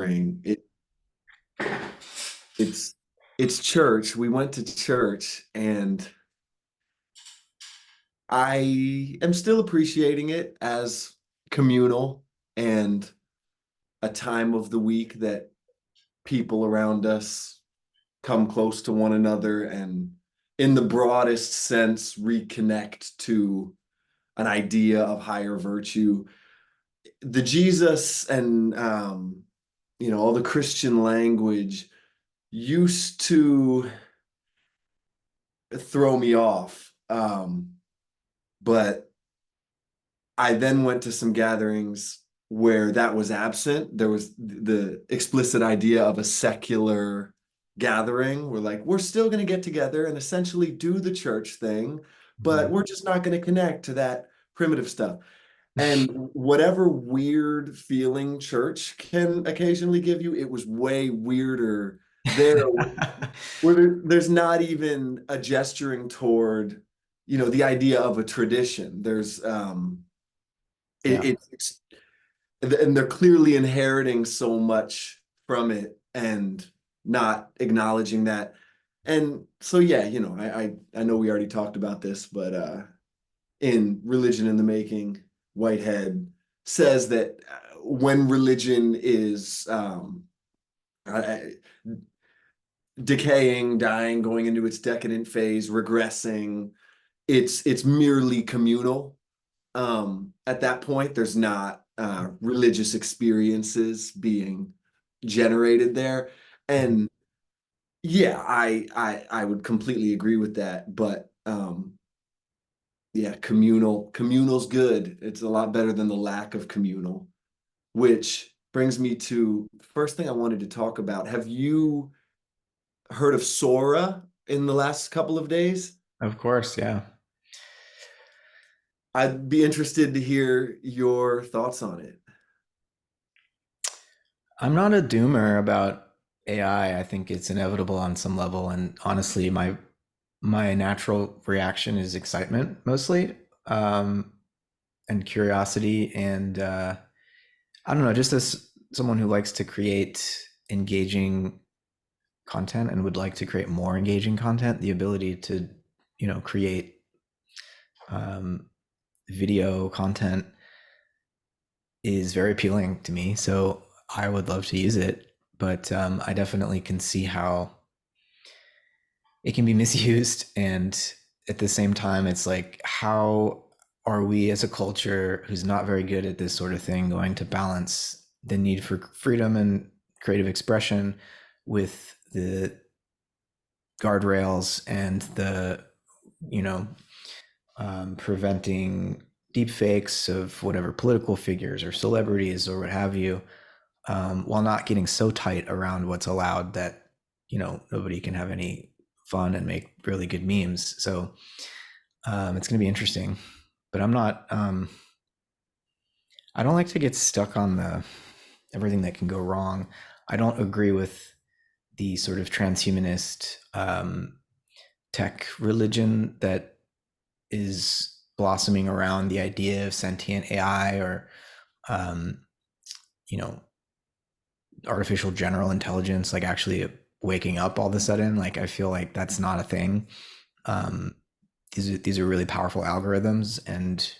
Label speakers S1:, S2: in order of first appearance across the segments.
S1: gathering. It's it's church. We went to church, and I am still appreciating it as communal and a time of the week that people around us come close to one another and, in the broadest sense, reconnect to an idea of higher virtue. The Jesus and all the Christian language used to throw me off. But I then went to some gatherings where that was absent. There was the explicit idea of a secular gathering. We're still going to get together and essentially do the church thing, but we're just not going to connect to that primitive stuff. And whatever weird feeling church can occasionally give you, it was way weirder there, where there's not even a gesturing toward, the idea of a tradition. There's
S2: Yeah.
S1: it's and they're clearly inheriting so much from it and not acknowledging that. And so yeah, I know we already talked about this, but in Religion in the Making, Whitehead says that when religion is uh, decaying, dying, going into its decadent phase, regressing, it's merely communal. At that point, there's not religious experiences being generated there. And yeah, I would completely agree with that. But yeah, communal's good. It's a lot better than the lack of communal, which brings me to the first thing I wanted to talk about. Have you heard of Sora in the last couple of days?
S2: Of course, yeah.
S1: I'd be interested to hear your thoughts on it.
S2: I'm not a doomer about AI. I think it's inevitable on some level, and honestly, my natural reaction is excitement mostly, and curiosity, and I don't know, just as someone who likes to create engaging content and would like to create more engaging content, the ability to, create um, video content is very appealing to me. So I would love to use it, but I definitely can see how it can be misused. And at the same time, it's like, how are we as a culture who's not very good at this sort of thing going to balance the need for freedom and creative expression with the guardrails and the, you know, preventing deep fakes of whatever political figures or celebrities or what have you, while not getting so tight around what's allowed that nobody can have any fun and make really good memes. So it's going to be interesting, but I'm not. I don't like to get stuck on the everything that can go wrong. I don't agree with the sort of transhumanist tech religion that is blossoming around the idea of sentient AI or um, you know artificial general intelligence, like actually waking up all of a sudden. Like I feel like that's not a thing. Um, these are really powerful algorithms, and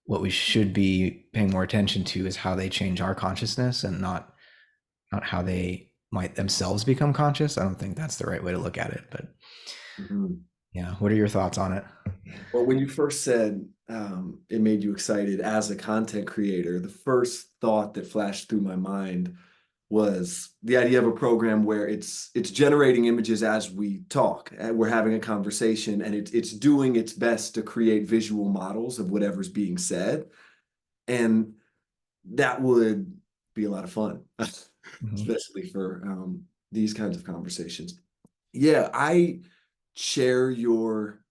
S2: what we should be paying more attention to is how they change our consciousness, and not how they might themselves become conscious. I don't think that's the right way to look at it. But
S1: Mhm.
S2: yeah, what are your thoughts on it?
S1: Well, when you first said it made you excited as a content creator, the first thought that flashed through my mind was the idea of a program where it's generating images as we talk. And we're having a conversation, and it's doing its best to create visual models of whatever's being said. And that would be a lot of fun,
S2: Mm-hmm.
S1: especially for these kinds of conversations. Yeah, I share your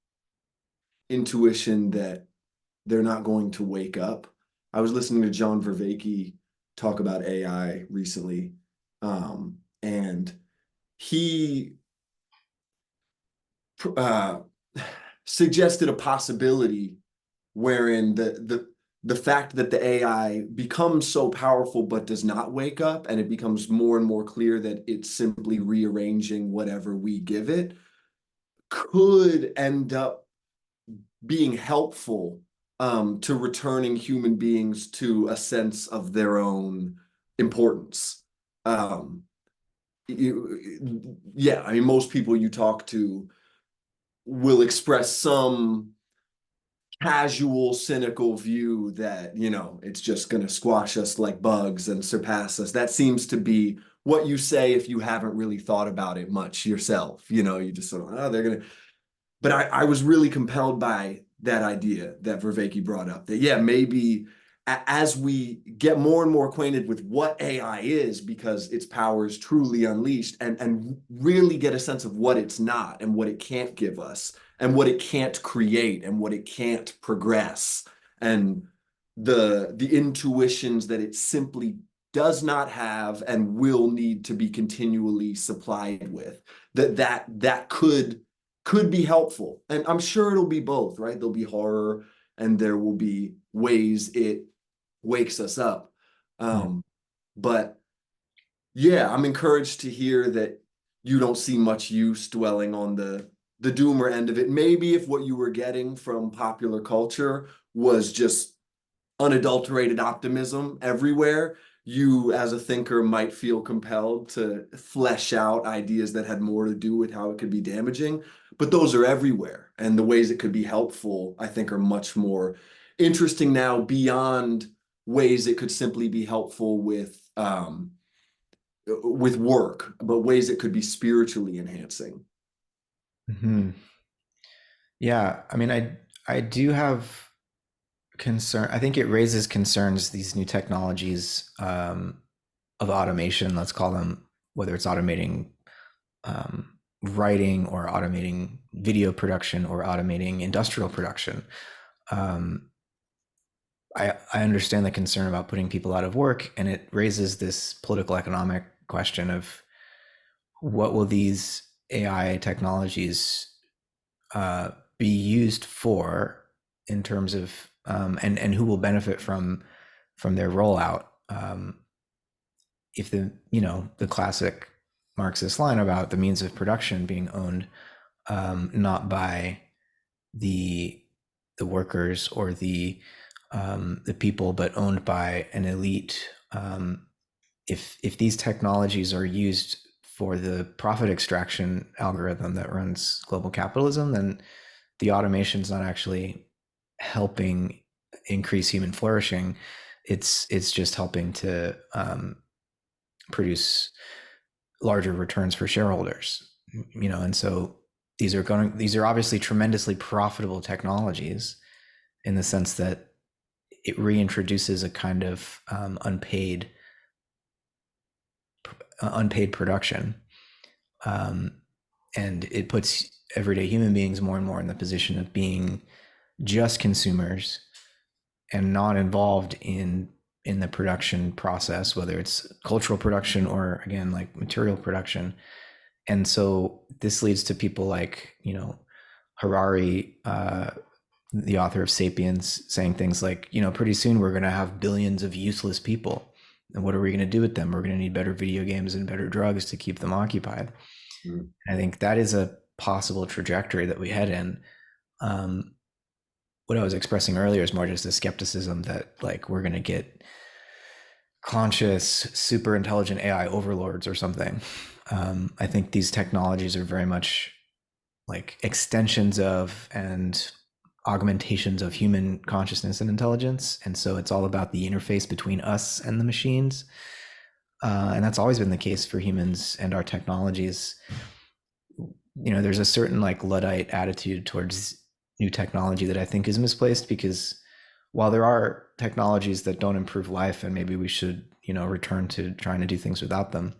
S1: intuition that they're not going to wake up. I was listening to John Vervaeke talk about AI recently, and he uh, suggested a possibility wherein the the fact that the AI becomes so powerful but does not wake up, and it becomes more and more clear that it's simply rearranging whatever we give it, could end up being helpful to returning human beings to a sense of their own importance. Um, yeah, I mean, most people you talk to will express some casual, cynical view that, it's just going to squash us like bugs and surpass us. That seems to be what you say if you haven't really thought about it much yourself. You just sort of, oh, they're going to. But I was really compelled by that idea that Vervaeke brought up that, yeah, maybe as we get more and more acquainted with what AI is, because its power is truly unleashed, and really get a sense of what it's not and what it can't give us and what it can't create and what it can't progress, and the intuitions that it simply does not have and will need to be continually supplied with, that could be helpful. And I'm sure it'll be both, right? There'll be horror and there will be ways it wakes us up.
S2: Hmm.
S1: But yeah, I'm encouraged to hear that you don't see much use dwelling on the doomer end of it. Maybe if what you were getting from popular culture was just unadulterated optimism everywhere, you as a thinker might feel compelled to flesh out ideas that had more to do with how it could be damaging. But those are everywhere. And the ways it could be helpful, I think, are much more interesting now, beyond ways it could simply be helpful with work, but ways it could be spiritually enhancing.
S2: Hmm. Yeah, I mean, I do have concern. I think it raises concerns, these new technologies of automation, let's call them, whether it's automating writing or automating video production or automating industrial production. Um, I understand the concern about putting people out of work, and it raises this political economic question of what will these AI technologies uh, be used for in terms of and who will benefit from their rollout. If the classic Marxist line about the means of production being owned not by the workers or the people, but owned by an elite. If these technologies are used for the profit extraction algorithm that runs global capitalism, then the automation is not actually helping increase human flourishing. It's just helping to produce larger returns for shareholders. And so these are obviously tremendously profitable technologies in the sense that it reintroduces a kind of unpaid production, um, and it puts everyday human beings more and more in the position of being just consumers and not involved in the production process, whether it's cultural production or, again, like material production. And so this leads to people like Harari, the author of *Sapiens*, saying things like, pretty soon we're going to have billions of useless people, and what are we going to do with them? We're going to need better video games and better drugs to keep them occupied.
S1: Mm.
S2: I think that is a possible trajectory that we head in. um, what I was expressing earlier is more just a skepticism that, like, we're going to get conscious, super intelligent AI overlords or something. I think these technologies are very much like extensions of and augmentations of human consciousness and intelligence. And so it's all about the interface between us and the machines. And that's always been the case for humans and our technologies. There's a certain like Luddite attitude towards new technology that I think is misplaced, because while there are technologies that don't improve life and maybe we should, return to trying to do things without them,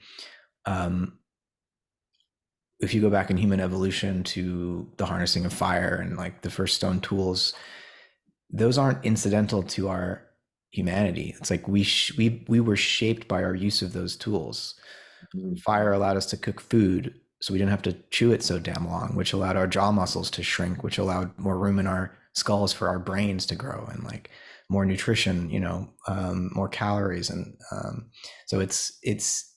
S2: if you go back in human evolution to the harnessing of fire and like the first stone tools, those aren't incidental to our humanity. It's like we were shaped by our use of those tools.
S1: Mm.
S2: Fire allowed us to cook food, so we didn't have to chew it so damn long, which allowed our jaw muscles to shrink, which allowed more room in our skulls for our brains to grow. And like more nutrition, more calories, and so it's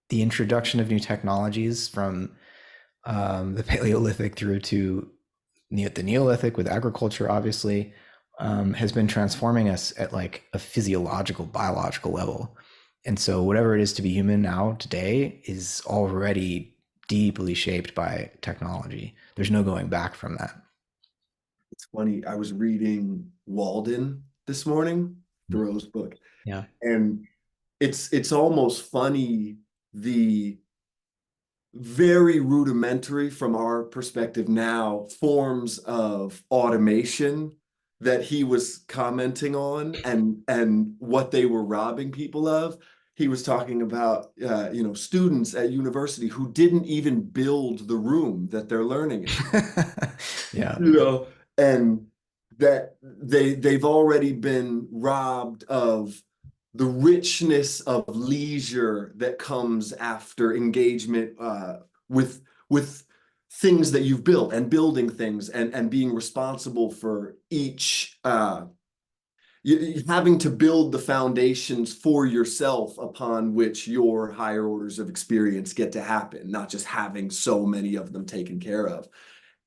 S2: the introduction of new technologies from the Paleolithic through to the Neolithic with agriculture, obviously, has been transforming us at like a physiological, biological level. And so, whatever it is to be human now, today, is already deeply shaped by technology. There's no going back from that.
S1: It's funny. I was reading Walden this morning, Thoreau's book,
S2: Yeah.
S1: and it's almost funny the very rudimentary from our perspective now forms of automation that he was commenting on and what they were robbing people of. He was talking about students at university who didn't even build the room that they're learning in.
S2: Yeah.
S1: you know, and that they've already been robbed of the richness of leisure that comes after engagement with things that you've built and building things and being responsible for each having to build the foundations for yourself upon which your higher orders of experience get to happen, not just having so many of them taken care of.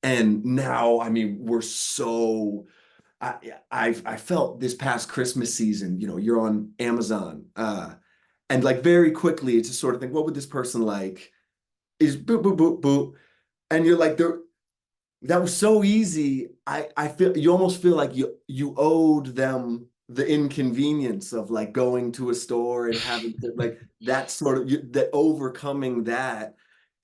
S1: And now, I mean, we're so I felt this past Christmas season, you're on Amazon, and like very quickly, it's just sort of think, what would this person like? Is boop boop boop boop, and you're like, there. That was so easy. I feel you almost feel like you owed them the inconvenience of like going to a store and having to like that sort of that overcoming that.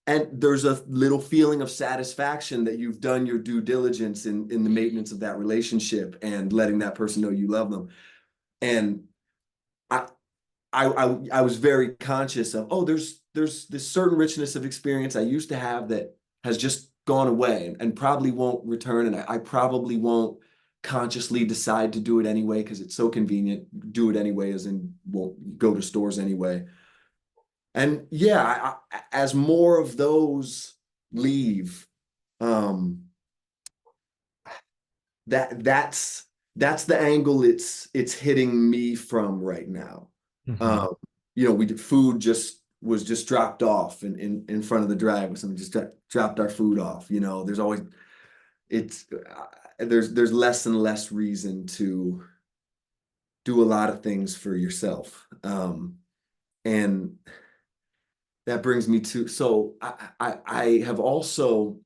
S1: And there's a little feeling of satisfaction that you've done your due diligence in the maintenance of that relationship and letting that person know you love them. And I I was very conscious of, oh, there's this certain richness of experience I used to have that has just gone away and probably won't return. And I probably won't consciously decide to do it anyway because it's so convenient. Do it anyway, as in won't go to stores anyway. And yeah, as more of those leave, um, that's the angle it's hitting me from right now.
S2: Mhm.
S1: Um, we did food just dropped off in front of the drag with someone just dropped our food off. There's always it's there's less and less reason to do a lot of things for yourself. And that brings me to so I have also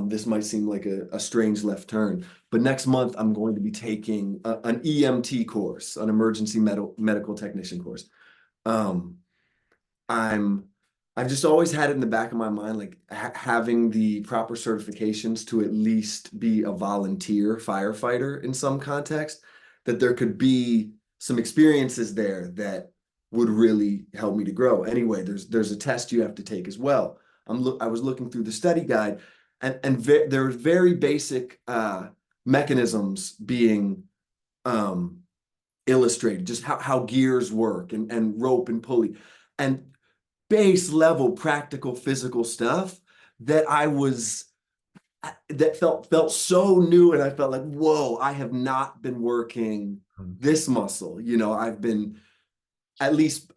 S1: this might seem like a strange left turn, but next month I'm going to be taking an EMT course, an emergency medical technician course. Um, I'm I've just always had it in the back of my mind, like having the proper certifications to at least be a volunteer firefighter in some context, that there could be some experiences there that would really help me to grow. Anyway, there's a test you have to take as well. I was looking through the study guide, and there are very basic mechanisms being um, illustrated, just how gears work and rope and pulley. And base level practical physical stuff that I was that felt so new, and I felt like, whoa, I have not been working this muscle. I've been at least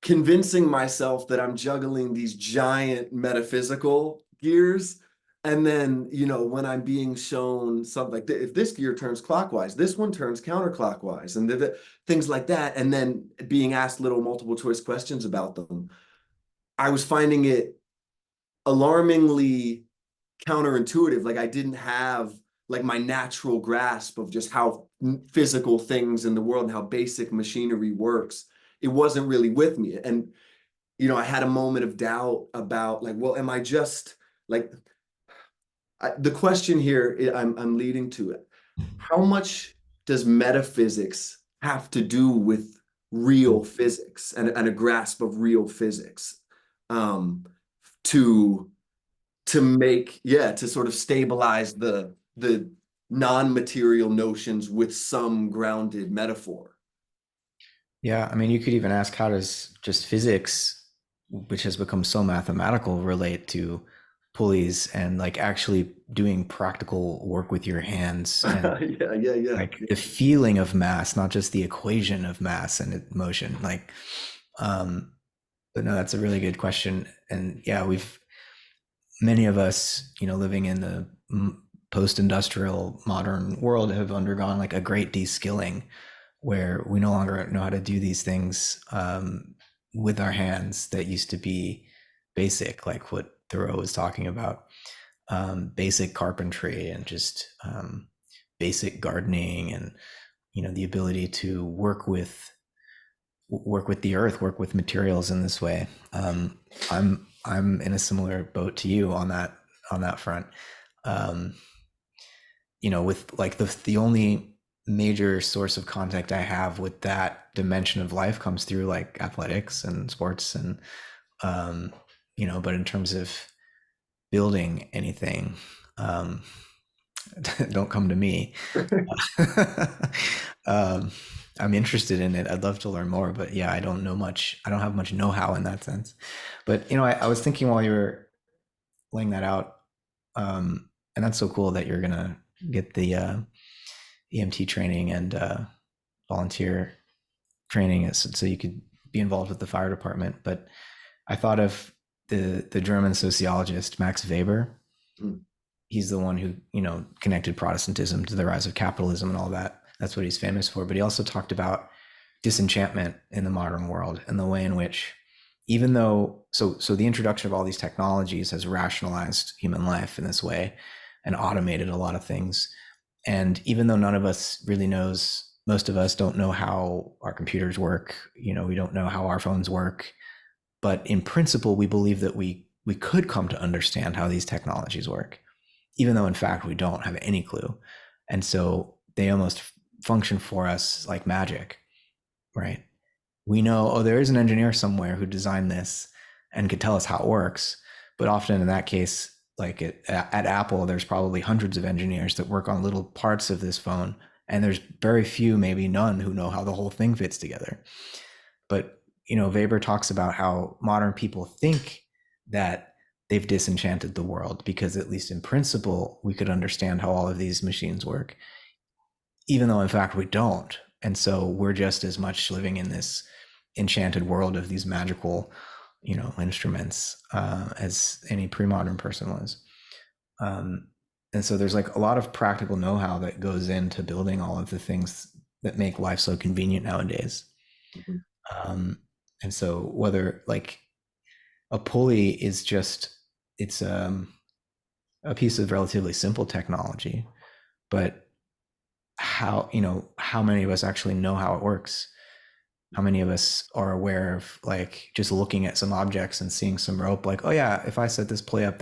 S1: convincing myself that I'm juggling these giant metaphysical gears. And then, when I'm being shown something like if this gear turns clockwise, this one turns counterclockwise, and things like that, and then being asked little multiple choice questions about them, I was finding it alarmingly counterintuitive. Like I didn't have like my natural grasp of just how physical things in the world and how basic machinery works. It wasn't really with me. And, I had a moment of doubt about like, well, am I just like, the question here I'm leading to it. How much does metaphysics have to do with real physics and a grasp of real physics? Um, to to sort of stabilize the non-material notions with some grounded metaphor.
S2: Yeah, I mean, you could even ask, how does just physics, which has become so mathematical, relate to pulleys and like actually doing practical work with your hands and
S1: Yeah, yeah, yeah.
S2: like the feeling of mass, not just the equation of mass and motion. Like, um, but no, that's a really good question. And yeah, we've many of us, living in the post-industrial modern world have undergone like a great de-skilling where we no longer know how to do these things with our hands that used to be basic, like what Thoreau was talking about, basic carpentry and just basic gardening, and the ability to work with the earth, work with materials in this way. I'm in a similar boat to you on that front. Um, with like the only major source of contact I have with that dimension of life comes through like athletics and sports, and um, but in terms of building anything, um, don't come to me. um, I'm interested in it. I'd love to learn more, but yeah, I don't know much. I don't have much know-how in that sense. But I was thinking while you were laying that out, and that's so cool that you're gonna get the EMT training and volunteer training, so you could be involved with the fire department. But I thought of the German sociologist Max Weber.
S1: Mm.
S2: He's the one who connected Protestantism to the rise of capitalism and all that. That's what he's famous for. But he also talked about disenchantment in the modern world and the way in which, even though so the introduction of all these technologies has rationalized human life in this way and automated a lot of things. And even though none of us really knows, most of us don't know how our computers work, we don't know how our phones work, but in principle we believe that we could come to understand how these technologies work, even though in fact we don't have any clue. And so they almost function for us like magic, right? We know, oh, there is an engineer somewhere who designed this and could tell us how it works. But often in that case, like at Apple, there's probably hundreds of engineers that work on little parts of this phone. And there's very few, maybe none, who know how the whole thing fits together. But, Weber talks about how modern people think that they've disenchanted the world because, at least in principle, we could understand how all of these machines work, even though in fact we don't. And so we're just as much living in this enchanted world of these magical, instruments as any pre-modern person was. Um, and so there's like a lot of practical know-how that goes into building all of the things that make life so convenient nowadays.
S1: Mhm.
S2: Um, and so whether like a pulley is just, it's a piece of relatively simple technology, but how many of us actually know how it works? How many of us are aware of like just looking at some objects and seeing some rope, like, oh yeah, if I set this pulley up,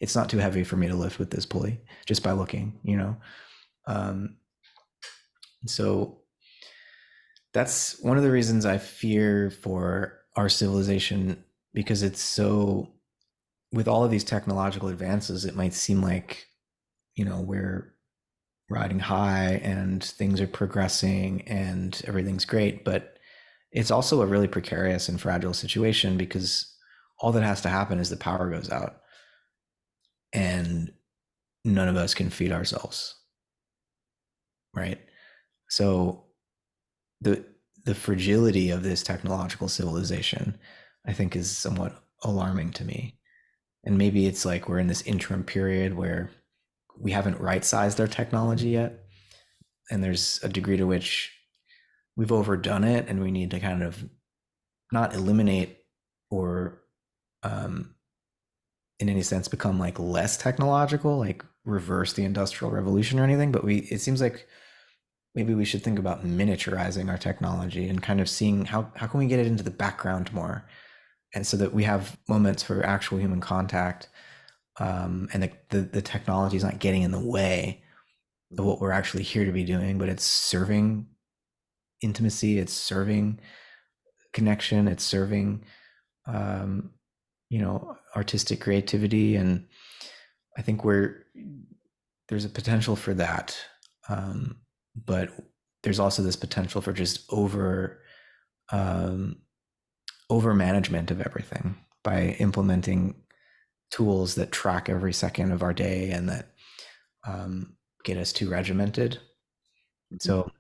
S2: it's not too heavy for me to lift with this pulley just by looking. um, so that's one of the reasons I fear for our civilization, because it's so, with all of these technological advances, it might seem like we're riding high and things are progressing and everything's great, but it's also a really precarious and fragile situation, because all that has to happen is the power goes out and none of us can feed ourselves, right? So the the fragility of this technological civilization, I think, is somewhat alarming to me. And maybe it's like we're in this interim period where we haven't right-sized our technology yet, and there's a degree to which we've overdone it, and we need to kind of not eliminate or um, in any sense become like less technological, like reverse the industrial revolution or anything, but it seems like maybe we should think about miniaturizing our technology and kind of seeing how can we get it into the background more, and so that we have moments for actual human contact, and the technology is not getting in the way of what we're actually here to be doing, but it's serving intimacy, it's serving connection, it's serving um, artistic creativity. And I think there's a potential for that, but there's also this potential for just um, over management of everything by implementing tools that track every second of our day and that get us too regimented. So,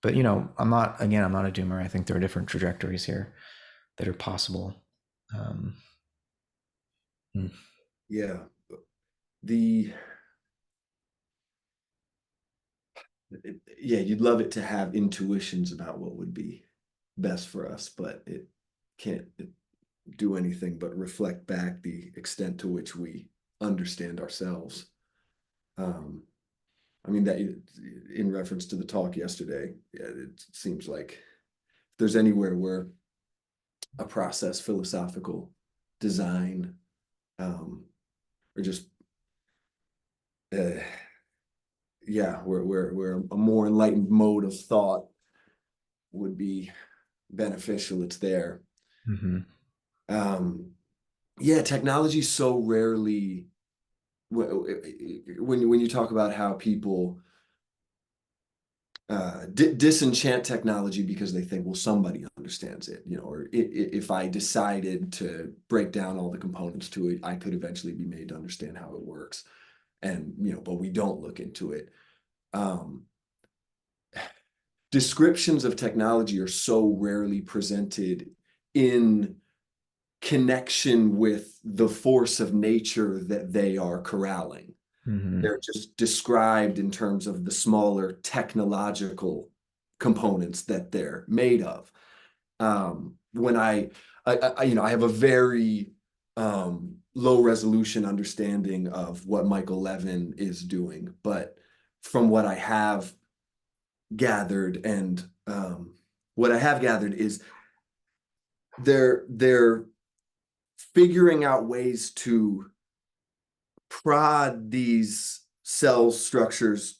S2: but I'm not a doomer. I think there are different trajectories here that are possible. Um, hmm.
S1: Yeah. The yeah, you'd love it to have intuitions about what would be best for us, but it can't do anything but reflect back the extent to which we understand ourselves. Um, I mean, that in reference to the talk yesterday, yeah, it seems like if there's anywhere where a process, philosophical design, or just uh, yeah, where a more enlightened mode of thought would be beneficial, it's there.
S2: Mm-hmm.
S1: Um, yeah, technology so rarely when you talk about how people disenchant technology because they think, well, somebody understands it, or if I decided to break down all the components to it, I could eventually be made to understand how it works. And, but we don't look into it. Um, Descriptions of technology are so rarely presented in connection with the force of nature that they are corralling.
S2: Mm-hmm.
S1: They're just described in terms of the smaller technological components that they're made of. When I have a very low resolution understanding of what Michael Levin is doing, but from what I have gathered and what I have gathered is they're figuring out ways to prod these cell structures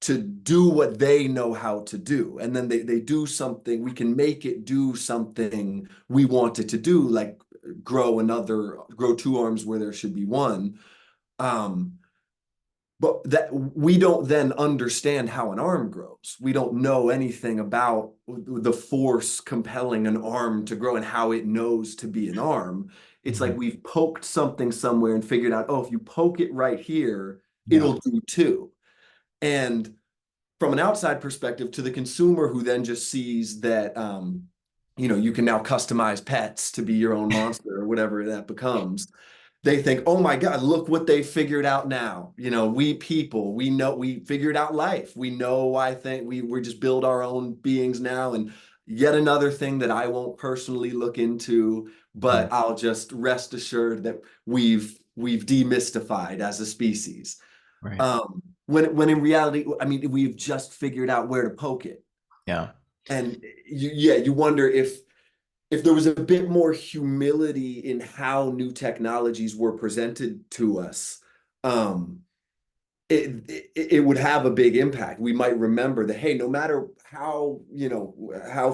S1: to do what they know how to do. And then they do something, we can make it do something we want it to do, like grow two arms where there should be one. Um, but that we don't then understand how an arm grows. We don't know anything about the force compelling an arm to grow and how it knows to be an arm. It's
S2: Mm-hmm.
S1: like we've poked something somewhere and figured out, oh, if you poke it right here,
S2: Yeah.
S1: it'll do too. And from an outside perspective, to the consumer who then just sees that, you can now customize pets to be your own monster or whatever that becomes, they think, oh my God, look what they figured out now. We people, we know we figured out life. We know why we just build our own beings now. And yet another thing that I won't personally look into,
S2: Mm-hmm.
S1: but I'll just rest assured that we've demystified as a species.
S2: Right.
S1: When in reality, I mean, we've just figured out where to poke it.
S2: Yeah.
S1: And you wonder if there was a bit more humility in how new technologies were presented to us, um, it would have a big impact. We might remember that, hey, no matter how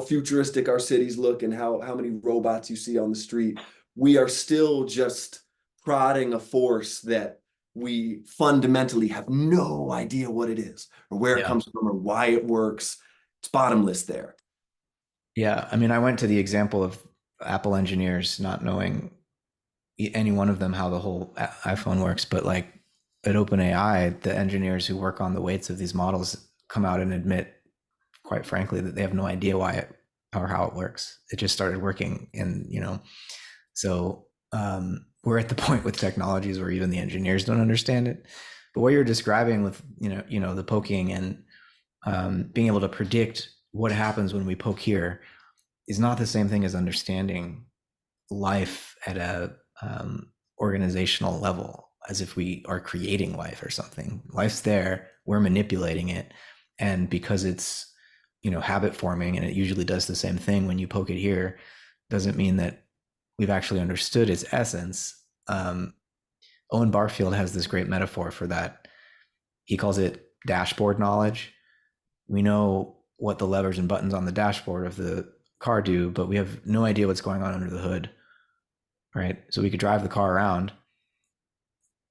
S1: futuristic our cities look and how many robots you see on the street, we are still just prodding a force that we fundamentally have no idea what it is or where it
S2: Yeah.
S1: comes from or why it works. It's bottomless there.
S2: Yeah. I mean, I went to the example of Apple engineers not knowing any one of them how the whole iPhone works, but like at OpenAI, the engineers who work on the weights of these models come out and admit, quite frankly, that they have no idea why it or how it works. It just started working, and so we're at the point with technologies where even the engineers don't understand it. But what you're describing with the poking and being able to predict what happens when we poke here is not the same thing as understanding life at a organizational level, as if we are creating life or something. Life's there, we're manipulating it, and because it's habit forming and it usually does the same thing when you poke it here, doesn't mean that we've actually understood its essence. Owen Barfield has this great metaphor for that. He calls it dashboard knowledge. We know what the levers and buttons on the dashboard of the car do, but we have no idea what's going on under the hood, right? So we could drive the car around.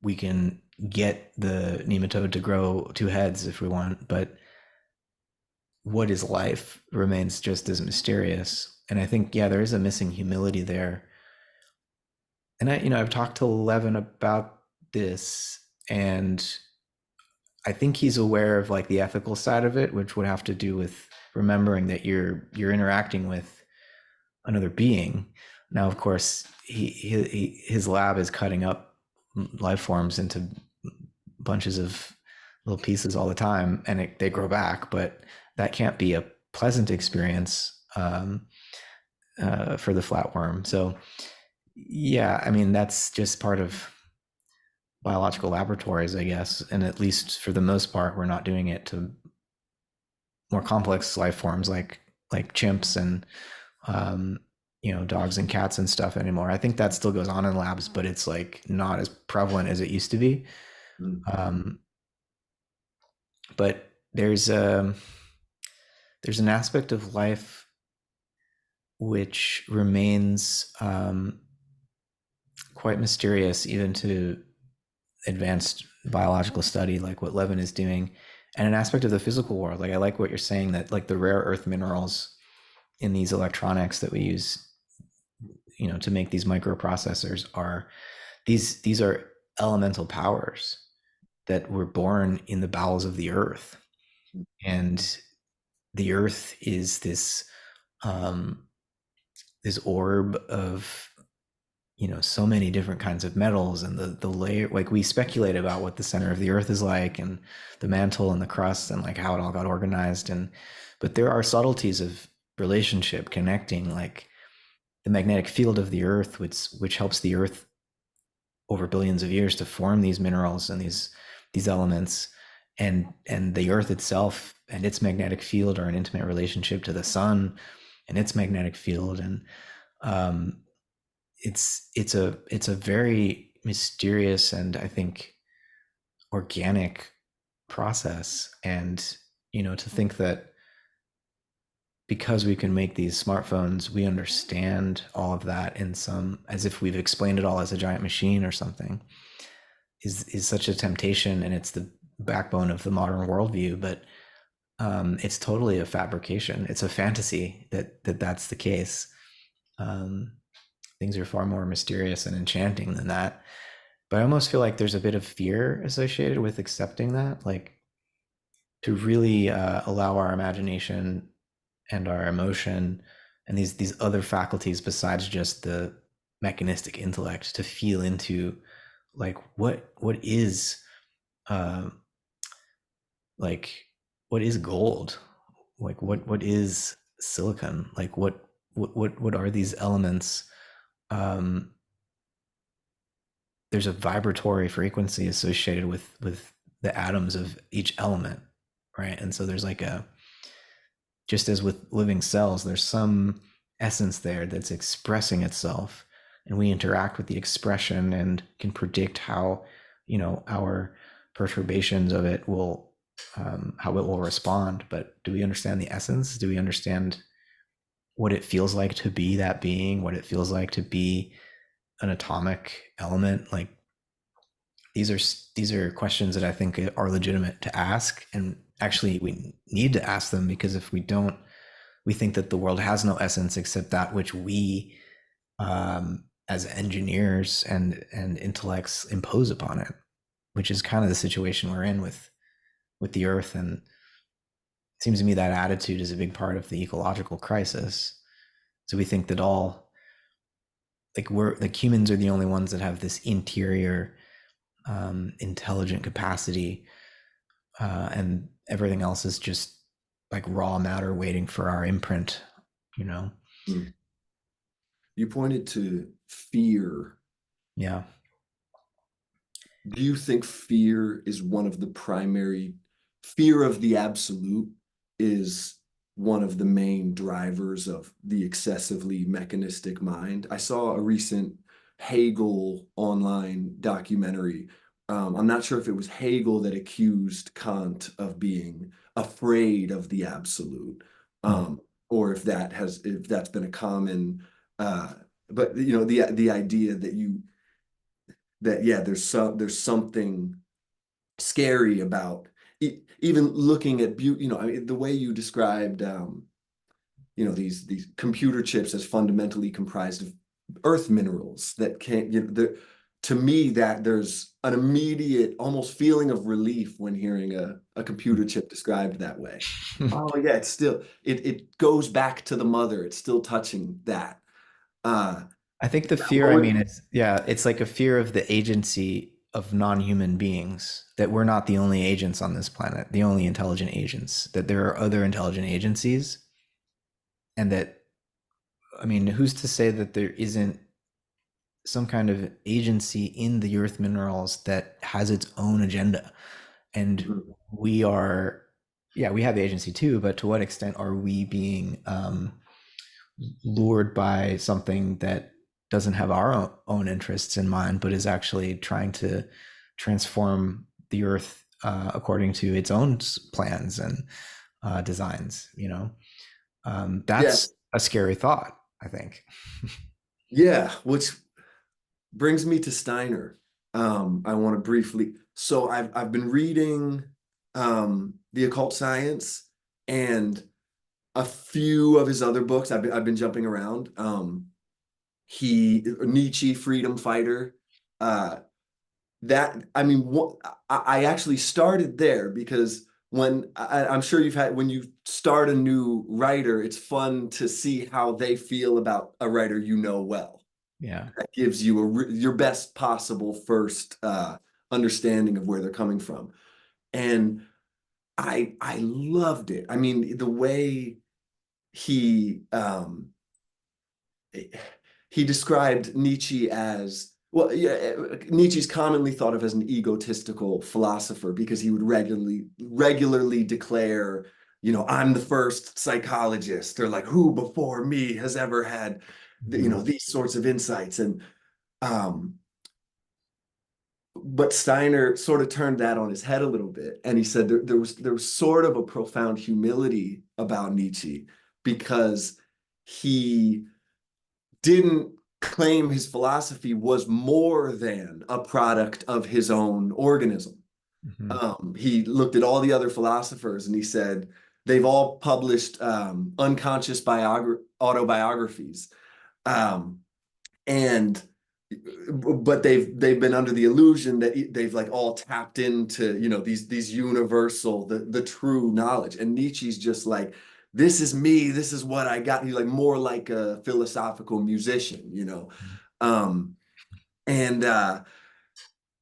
S2: We can get the nematode to grow two heads if we want, but what is life remains just as mysterious. And I think, yeah, there is a missing humility there And I've talked to Levin about this, and I think he's aware of like the ethical side of it, which would have to do with remembering that you're interacting with another being. Now, of course, his lab is cutting up life forms into bunches of little pieces all the time, and they grow back. But that can't be a pleasant experience for the flatworm. So, yeah, I mean that's just part of biological laboratories, I guess. And at least for the most part, we're not doing it to more complex life forms like chimps and dogs and cats and stuff anymore. I think that still goes on in labs, but it's like not as prevalent as it used to be.
S1: Mm,
S2: Um, but there's an aspect of life which remains quite mysterious even to advanced biological study like what Levin is doing, and an aspect of the physical world. Like I like what you're saying that like the rare earth minerals in these electronics that we use, to make these microprocessors are these are elemental powers that were born in the bowels of the earth, and the earth is um, this orb of so many different kinds of metals, and the layer, like we speculate about what the center of the earth is like and the mantle and the crust and like how it all got organized, and but there are subtleties of relationship connecting, like the magnetic field of the earth, which helps the earth over billions of years to form these minerals and these elements, and the earth itself and its magnetic field are an intimate relationship to the sun and its magnetic field, and um, it's a very mysterious and I think organic process. And to think that because we can make these smartphones, we understand all of that in some, as if we've explained it all as a giant machine or something, is such a temptation, and it's the backbone of the modern worldview. But it's totally a fabrication. It's a fantasy that's the case. Um, Things are far more mysterious and enchanting than that. But I almost feel like there's a bit of fear associated with accepting that, like to really allow our imagination and our emotion and these other faculties besides just the mechanistic intellect to feel into like what is uh, like what is gold, like what is silicon, like what are these elements. um there's a vibratory frequency associated with the atoms of each element, right? And so there's like a, just as with living cells, there's some essence there that's expressing itself, and we interact with the expression and can predict how our perturbations of it will, how it will respond. But do we understand the essence? Do we understand what it feels like to be that being, what it feels like to be an atomic element? Like these are questions that I think are legitimate to ask, and actually we need to ask them, because if we don't, we think that the world has no essence except that which we, as engineers and intellects, impose upon it, which is kind of the situation we're in with the earth. And it seems to me that attitude is a big part of the ecological crisis. So we think that all, like we're like humans are the only ones that have this interior intelligent capacity, and everything else is just like raw matter waiting for our imprint, you know?
S1: mm. You pointed to fear.
S2: Yeah.
S1: Do you think fear is one of the primary, fear of the absolute is one of the main drivers of the excessively mechanistic mind? I saw a recent Hegel online documentary. I'm not sure if it was Hegel that accused Kant of being afraid of the absolute,
S2: Hmm.
S1: or if that's been a common, uh, but the idea that yeah, there's something scary about even looking at beauty. I mean, the way you described these computer chips as fundamentally comprised of earth minerals that can't, to me, that there's an immediate almost feeling of relief when hearing a computer chip described that way. Oh yeah, it's still, it goes back to the mother. It's still touching that. Uh,
S2: I think the fear,
S1: what
S2: I
S1: would,
S2: mean, it's like a fear of the agency of non-human beings, that we're not the only agents on this planet, the only intelligent agents, that there are other intelligent agencies, and that, I mean, who's to say that there isn't some kind of agency in the earth minerals that has its own agenda? And
S1: Mhm.
S2: we are, yeah, we have agency too, but to what extent are we being lured by something that doesn't have our own interests in mind, but is actually trying to transform the earth according to its own plans and designs? That's
S1: Yes.
S2: a scary thought, I think.
S1: Yeah, which brings me to Steiner. I want to briefly. So I've been reading The Occult Science and a few of his other books. I've been jumping around. Nietzsche, Freedom Fighter. Uh, that I mean, I actually started there because I'm sure you've had when you start a new writer, it's fun to see how they feel about a writer you know well.
S2: Yeah.
S1: That gives you your best possible first understanding of where they're coming from. And I loved it. I mean, the way he he described Nietzsche as, well, yeah, Nietzsche's commonly thought of as an egotistical philosopher because he would regularly declare, I'm the first psychologist, or like, who before me has ever had,
S2: Mhm.
S1: these sorts of insights. And um, but Steiner sort of turned that on his head a little bit, and he said there was sort of a profound humility about Nietzsche because he didn't claim his philosophy was more than a product of his own organism.
S2: Mhm.
S1: He looked at all the other philosophers and he said they've all published unconscious autobiographies, um, and but they've been under the illusion that they've like all tapped into these universal the true knowledge. And Nietzsche's just like, this is me, this is what I got. He's like more like a philosophical musician. um and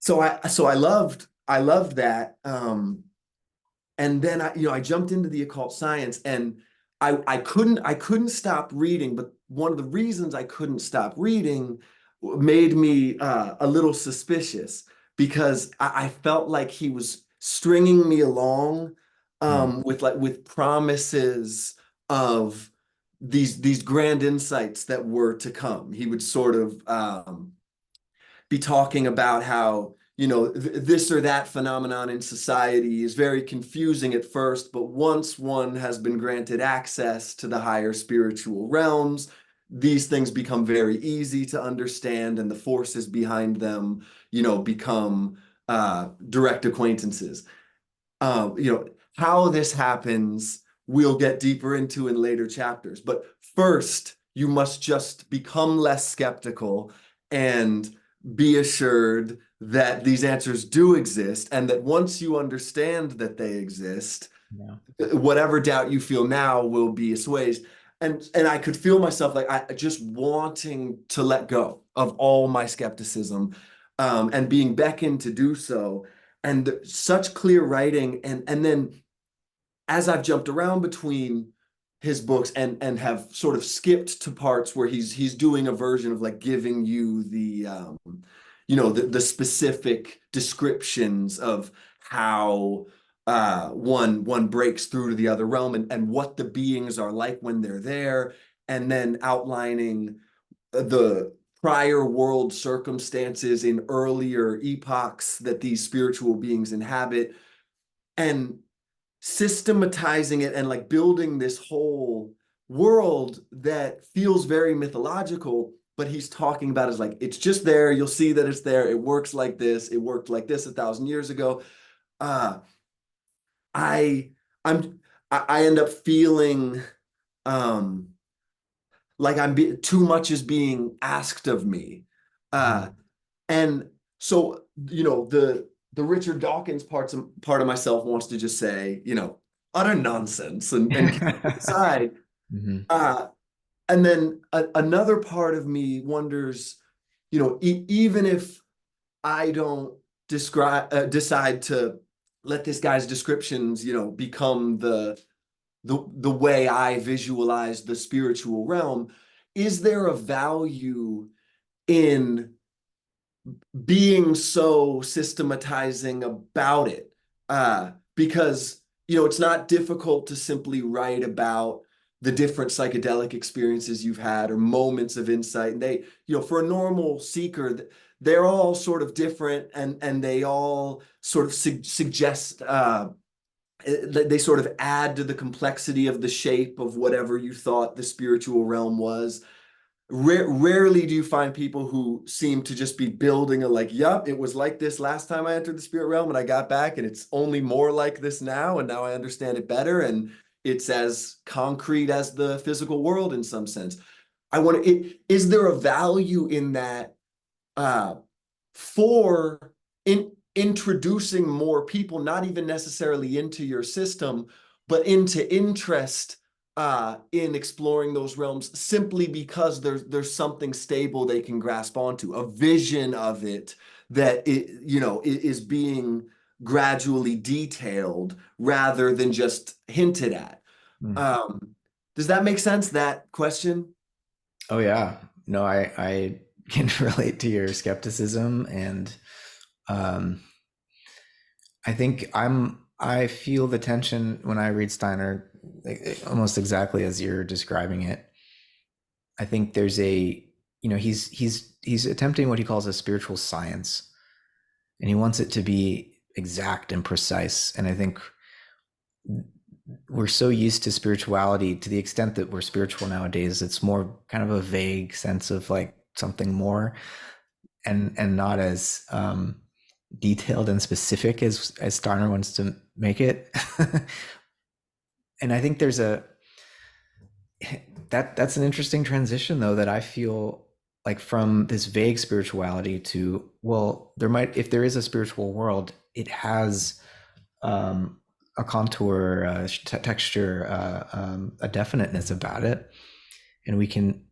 S1: so I loved that. And then I jumped into the occult science, and I couldn't stop reading. But one of the reasons I couldn't stop reading made me a little suspicious because I felt like he was stringing me along
S2: Mm.
S1: with promises of these grand insights that were to come. He would sort of be talking about how this or that phenomenon in society is very confusing at first, but once one has been granted access to the higher spiritual realms, these things become very easy to understand, and the forces behind them become direct acquaintances. How this happens, we'll get deeper into in later chapters. But first, you must just become less skeptical and be assured that these answers do exist, and that once you understand that they exist,
S2: Yeah.
S1: whatever doubt you feel now will be assuaged. And I could feel myself like I just wanting to let go of all my skepticism, and being beckoned to do so. And such clear writing, and then as I've jumped around between his books and have sort of skipped to parts where he's doing a version of like giving you the specific descriptions of how one breaks through to the other realm, and what the beings are like when they're there, and then outlining the prior world circumstances in earlier epochs that these spiritual beings inhabit, and systematizing it and like building this whole world that feels very mythological. But he's talking about is like, it's just there, you'll see that it's there, it works like this, it worked like this 1,000 years ago. uh i i'm I end up feeling um like too much is being asked of me. Uh,
S2: Mhm.
S1: and so, the Richard Dawkins part of myself wants to just say, utter nonsense and kick it aside.
S2: Mhm.
S1: Uh, and then another part of me wonders, even if I don't decide to let this guy's descriptions, become the way I visualize the spiritual realm, is there a value in being so systematizing about it? Because, it's not difficult to simply write about the different psychedelic experiences you've had or moments of insight. And they, for a normal seeker, they're all sort of different, and they all sort of suggest, they sort of add to the complexity of the shape of whatever you thought the spiritual realm was. Rarely do you find people who seem to just be building a, like, yup, it was like this last time I entered the spirit realm and I got back and it's only more like this now and now I understand it better and it's as concrete as the physical world in some sense. Is there a value in that, uh, for introducing more people, not even necessarily into your system, but into interest, in exploring those realms, simply because there's something stable they can grasp onto, a vision of it that is being gradually detailed rather than just hinted at.
S2: Mm.
S1: Um, does that make sense, that question?
S2: Oh yeah. No, I can relate to your skepticism, and um, I feel the tension when I read Steiner, almost exactly as you're describing it. I think there's he's attempting what he calls a spiritual science, and he wants it to be exact and precise. And I think we're so used to spirituality, to the extent that we're spiritual nowadays, it's more kind of a vague sense of like something more, and not as detailed and specific as Steiner wants to make it. And I think there's a that's an interesting transition, though, that I feel like, from this vague spirituality to, well, there might, if there is a spiritual world, it has um, a contour, texture, a definiteness about it, and we can,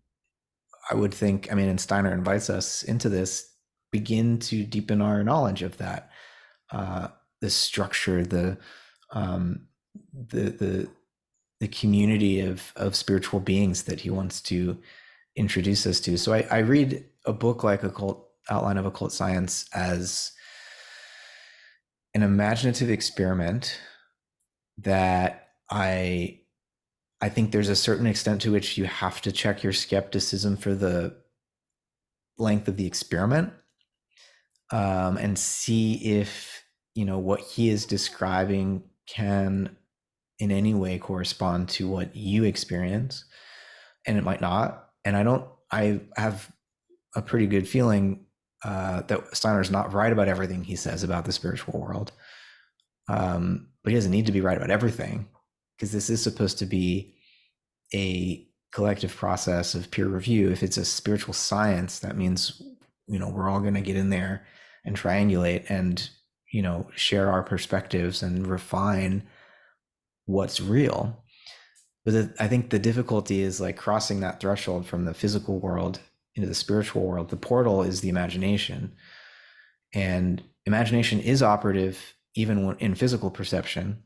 S2: I would think, I mean, and Steiner invites us into this, begin to deepen our knowledge of that, uh, the structure, um, the the community of spiritual beings that he wants to introduce us to. So I read a book like Occult Outline of Occult Science as an imaginative experiment that I think there's a certain extent to which you have to check your skepticism for the length of the experiment, and see if what he is describing can in any way correspond to what you experience, and it might not. And I have a pretty good feeling that Steiner's not right about everything he says about the spiritual world. But he doesn't need to be right about everything, because this is supposed to be a collective process of peer review. If it's a spiritual science, that means we're all going to get in there and triangulate and share our perspectives and refine what's real. But I think the difficulty is like crossing that threshold from the physical world into the spiritual world. The portal is the imagination, and imagination is operative even in physical perception.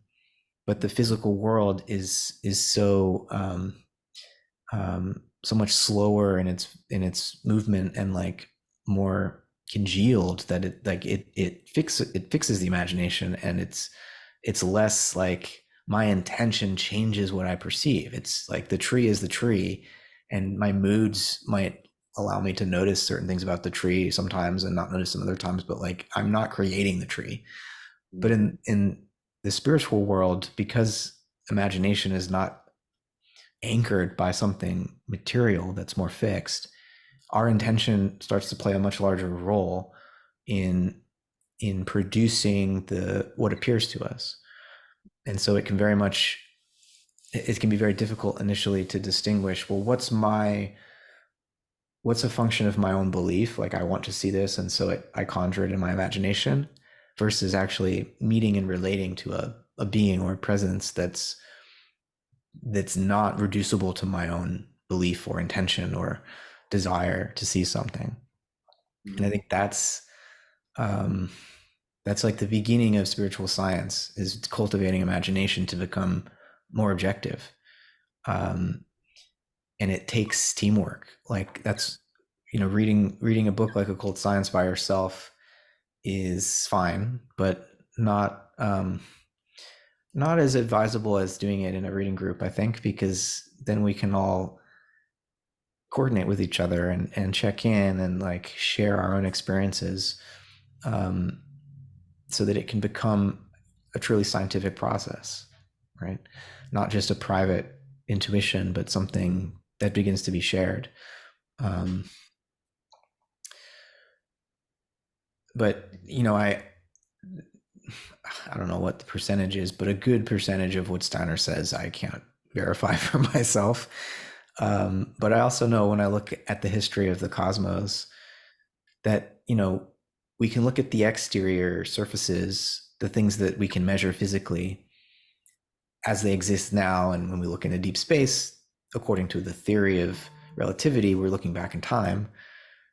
S2: But the physical world is so much slower in its movement, and like more congealed, that it fixes the imagination, and it's less like my intention changes what I perceive. It's like the tree is the tree, and my moods might allow me to notice certain things about the tree sometimes and not notice them other times, but like I'm not creating the tree. But in the spiritual world, because imagination is not anchored by something material that's more fixed, our intention starts to play a much larger role in producing the what appears to us. And so it can very much it can be very difficult initially to distinguish, well, what's a function of my own belief, like I want to see this and so I conjure it in my imagination, versus actually meeting and relating to a being or a presence that's not reducible to my own belief or intention or desire to see something. And I
S1: Mm.
S2: think um, that's like the beginning of spiritual science, is cultivating imagination to become more objective. Um, and it takes teamwork. Like that's, reading a book like Occult Science by yourself is fine, but not as advisable as doing it in a reading group, I think, because then we can all coordinate with each other and check in and like share our own experiences, um, so that it can become a truly scientific process, right? Not just a private intuition, but something that begins to be shared. Um, but I don't know what the percentage is, but a good percentage of what Steiner says I can't verify for myself. But I also know, when I look at the history of the cosmos, that we can look at the exterior surfaces, the things that we can measure physically as they exist now, and when we look into deep space, according to the theory of relativity, we're looking back in time.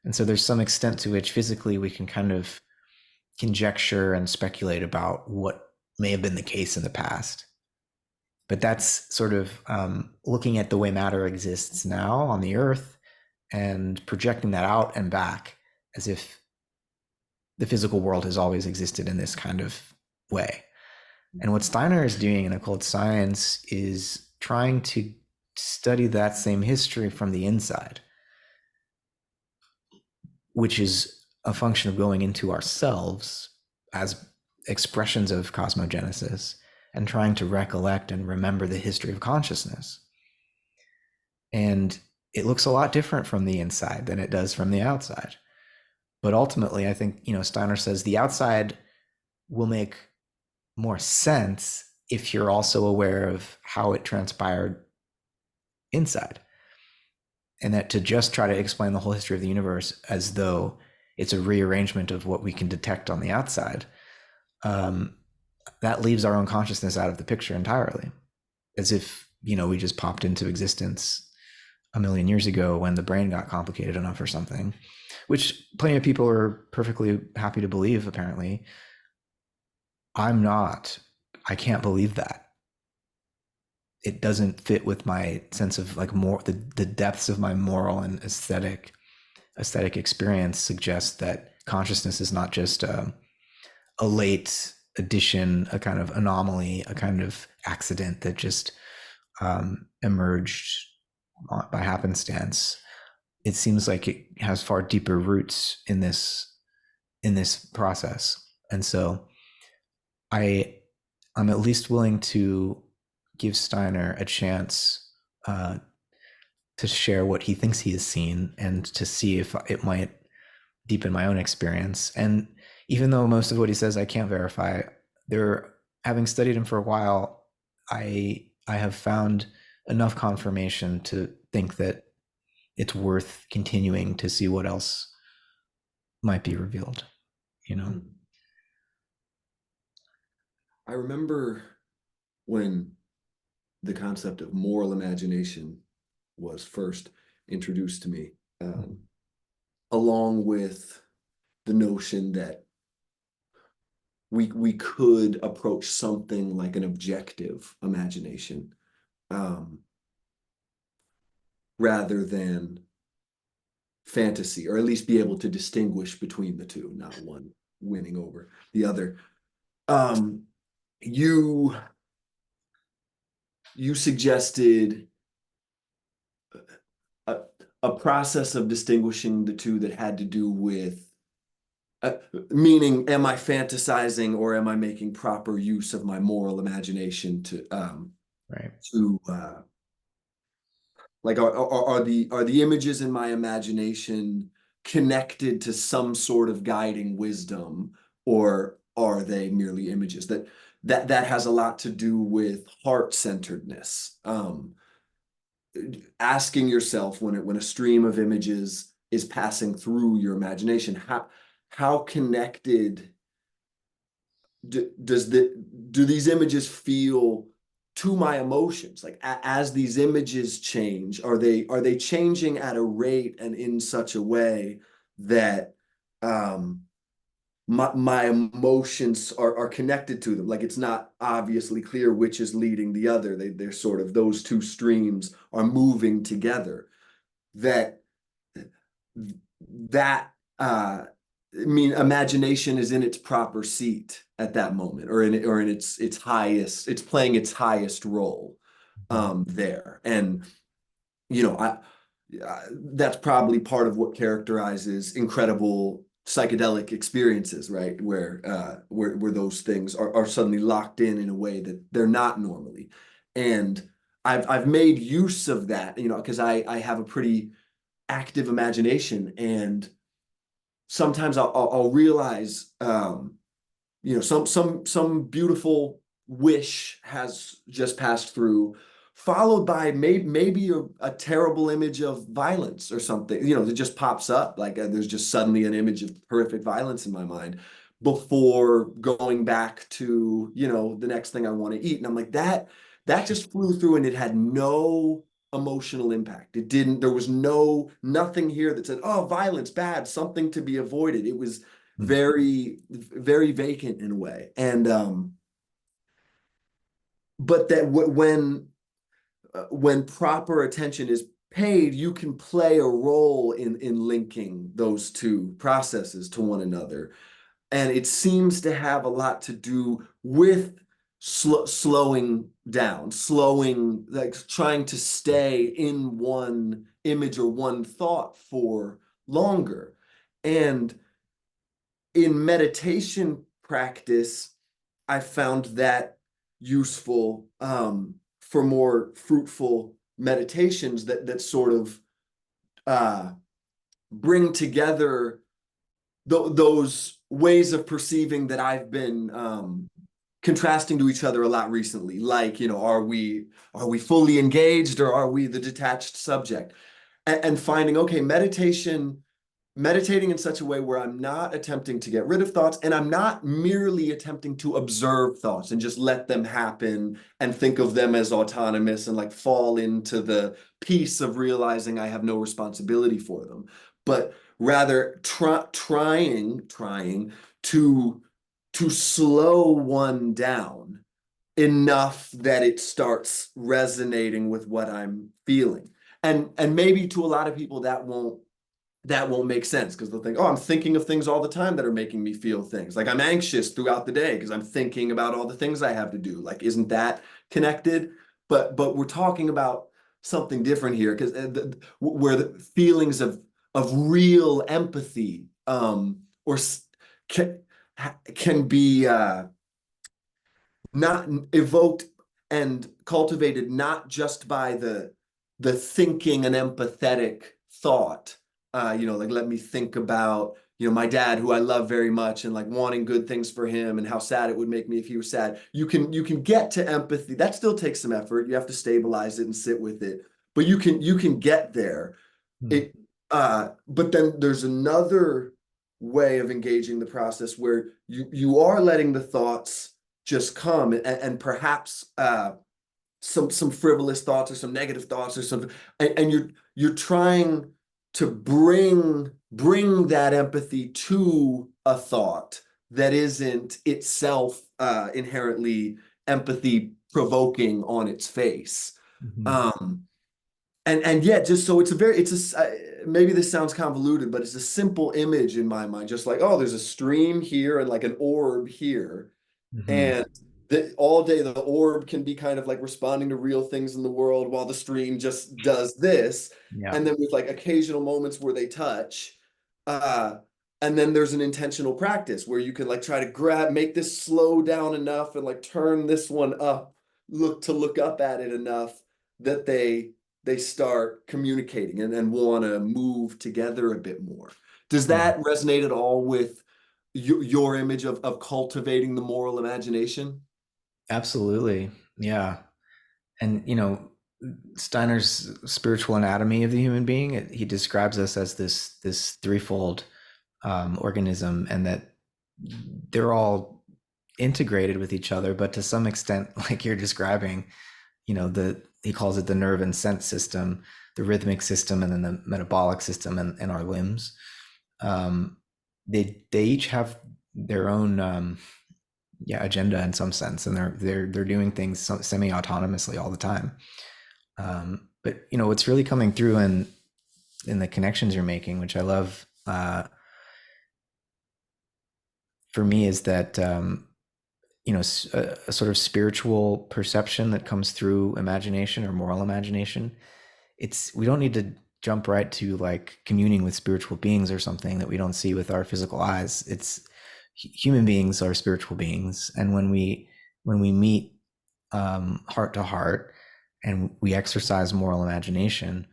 S2: And so there's some extent to which physically we can kind of conjecture and speculate about what may have been the case in the past. But that's sort of looking at the way matter exists now on the Earth and projecting that out and back, as if the physical world has always existed in this kind of way. And what Steiner is doing in occult science is trying to study that same history from the inside, which is a function of going into ourselves as expressions of cosmogenesis and trying to recollect and remember the history of consciousness. And it looks a lot different from the inside than it does from the outside. But ultimately, I think, Steiner says the outside will make more sense if you're also aware of how it transpired inside. And that to just try to explain the whole history of the universe as though it's a rearrangement of what we can detect on the outside, um, that leaves our own consciousness out of the picture entirely, as if we just popped into existence a million years ago when the brain got complicated enough or something, which plenty of people are perfectly happy to believe, apparently. I'm not. I can't believe that. It doesn't fit with my sense of like more the depths of my moral and aesthetic experience suggests that consciousness is not just a late addition, a kind of anomaly, a kind of accident that just emerged by happenstance. It seems like it has far deeper roots in this process, and so I I'm at least willing to give Steiner a chance uh, to share what he thinks he has seen and to see if it might deepen my own experience. And even though most of what he says I can't verify, there, having studied him for a while, I have found enough confirmation to think that it's worth continuing to see what else might be revealed. You know.
S1: Mm. I remember when the concept of moral imagination was first introduced to me, um, along with the notion that we could approach something like an objective imagination, um, rather than fantasy, or at least be able to distinguish between the two, not one winning over the other. Um, you you suggested a, a process of distinguishing the two that had to do with, uh, meaning, am I fantasizing or am I making proper use of my moral imagination
S2: Right.
S1: to like, are the images in my imagination connected to some sort of guiding wisdom, or are they merely images? That that has a lot to do with heart-centeredness. Asking yourself when a stream of images is passing through your imagination, how connected do these images feel to my emotions? Like as these images change, are they changing at a rate and in such a way that um, my emotions are connected to them? Like it's not obviously clear which is leading the other. They're sort of, those two streams are moving together. That that I mean, imagination is in its proper seat at that moment, or in its highest, it's playing its highest role there. And that's probably part of what characterizes incredible psychedelic experiences, right? Where those things are suddenly locked in a way that they're not normally. And I've made use of that, because I have a pretty active imagination, and sometimes I'll realize, some beautiful wish has just passed through, followed by maybe a terrible image of violence or something, that just pops up. Like there's just suddenly an image of horrific violence in my mind before going back to, the next thing I want to eat. And I'm like, that just flew through and it had no emotional impact. It didn't, there was nothing here that said, oh, violence, bad, something to be avoided. It was very, very vacant in a way. And but that when proper attention is paid, you can play a role in linking those two processes to one another. And it seems to have a lot to do with slowing down, like trying to stay in one image or one thought for longer. And in meditation practice, I found that useful, for more fruitful meditations that sort of uh, bring together those ways of perceiving that I've been contrasting to each other a lot recently. Like, are we fully engaged, or are we the detached subject? And finding, okay, meditating in such a way where I'm not attempting to get rid of thoughts, and I'm not merely attempting to observe thoughts and just let them happen and think of them as autonomous and like fall into the peace of realizing I have no responsibility for them, but rather trying to slow one down enough that it starts resonating with what I'm feeling. And maybe to a lot of people that won't make sense, because they'll think, oh, I'm thinking of things all the time that are making me feel things. Like I'm anxious throughout the day because I'm thinking about all the things I have to do. Like, isn't that connected? But we're talking about something different here, because where the feelings of real empathy, or can can be not evoked and cultivated not just by the thinking and empathetic thought, like let me think about, my dad who I love very much, and like wanting good things for him and how sad it would make me if he was sad. You can get to empathy. That still takes some effort. You have to stabilize it and sit with it, but you can get there. It But then there's another way of engaging the process where you are letting the thoughts just come, and perhaps some frivolous thoughts or some negative thoughts or something, and you're trying to bring that empathy to a thought that isn't itself inherently empathy provoking on its face. um and yet, just so maybe this sounds convoluted, but it's a simple image in my mind, just like, oh, there's a stream here and like an orb here. And all day the orb can be kind of like responding to real things in the world while the stream just does this.
S2: Yeah.
S1: And then with like occasional moments where they touch. Uh, and then there's an intentional practice where you can like try to make this slow down enough and like turn this one up, look up at it enough that they start communicating and want to move together a bit more. Does that resonate at all with your image of cultivating the moral imagination?
S2: Absolutely. Yeah. And, Steiner's spiritual anatomy of the human being, he describes us as this threefold organism, and that they're all integrated with each other, but to some extent, like you're describing, the he calls it the nerve and sense system, the rhythmic system, and then the metabolic system, and our limbs. Um, they each have their own yeah, agenda in some sense, and they're doing things semi autonomously all the time. But what's really coming through in the connections you're making, which I love, for me, is that a sort of spiritual perception that comes through imagination or moral imagination. We don't need to jump right to like communing with spiritual beings or something that we don't see with our physical eyes. It's human beings are spiritual beings, and when we meet heart to heart and we exercise moral imagination,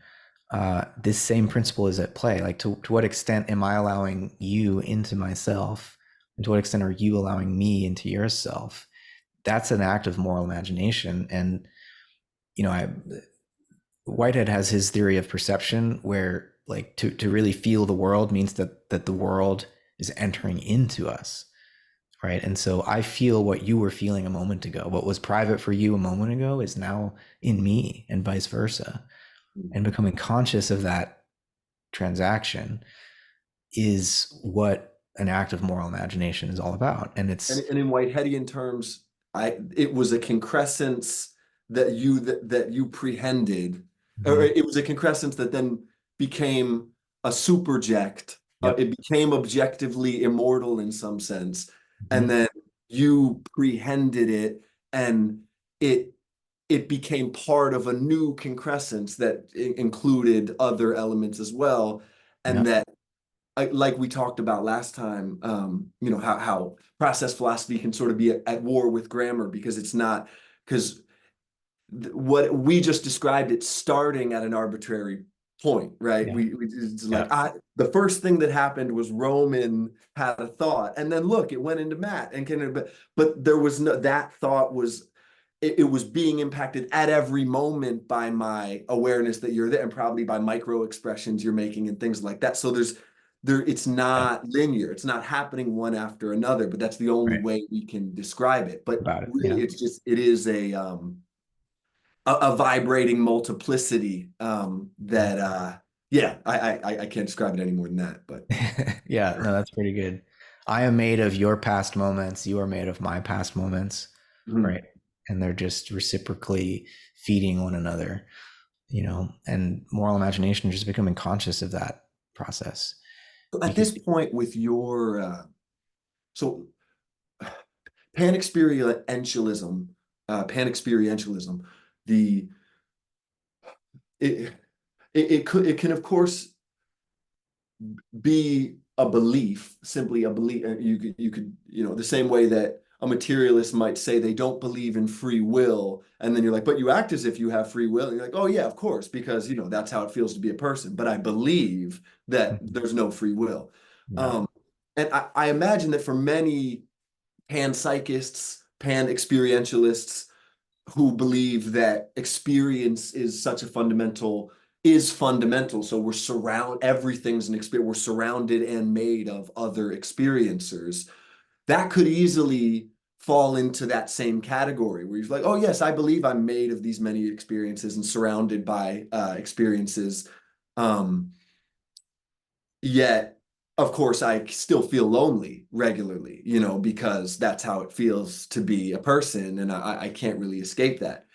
S2: this same principle is at play. Like, to what extent am I allowing you into myself? And to what extent are you allowing me into yourself? That's an act of moral imagination. And, I Whitehead has his theory of perception where, like, to really feel the world means that the world is entering into us. Right. And so I feel what you were feeling a moment ago. What was private for you a moment ago is now in me, and vice versa. And becoming conscious of that transaction is what an act of moral imagination is all about. And
S1: And,
S2: it's,
S1: and in Whiteheadian terms, it was a concrescence that you prehended, or
S2: Mhm.
S1: it was a concrescence that then became a superject.
S2: Yep.
S1: It became objectively immortal in some sense, and
S2: Mhm.
S1: then you prehended it, and it it became part of a new concrescence that included other elements as well, and
S2: Yep.
S1: that like we talked about last time, how process philosophy can sort of be at war with grammar because it's not, because what we just described it starting at an arbitrary point, right?
S2: Yeah.
S1: It's like
S2: Yeah.
S1: the first thing that happened was Roman had a thought, and then look, it went into Matt, and but there was no, that thought was, it was being impacted at every moment by my awareness that you're there, and probably by micro expressions you're making and things like that. So it's
S2: Yeah.
S1: not linear. It's not happening one after another, but that's the only
S2: Right.
S1: way we can describe it. But
S2: About it.
S1: really,
S2: Yeah.
S1: it is a vibrating multiplicity that yeah, I can't describe it any more than that. But
S2: Yeah. No, that's pretty good. I am made of your past moments. You are made of my past moments. Right.
S1: mhm.
S2: And they're just reciprocally feeding one another, and moral imagination is just becoming conscious of that process.
S1: At
S2: Because
S1: this point with your so Panexperientialism, Panexperientialism, the it, it can of course be a belief, simply a belief. You could the same way that a materialist might say they don't believe in free will, and then you're like, but you act as if you have free will, and you're like, oh yeah, of course, because that's how it feels to be a person. But I believe that
S2: Mhm.
S1: there's no free will,
S2: Yeah.
S1: um, and I imagine that for many panpsychists, pan-experientialists who believe that experience is fundamental. So everything's an experience. We're surrounded and made of other experiencers. That could easily fall into that same category where you're like, oh yes, I believe I'm made of these many experiences and surrounded by experiences. Um, Yet, of course, I still feel lonely regularly, because that's how it feels to be a person, and I can't really escape that,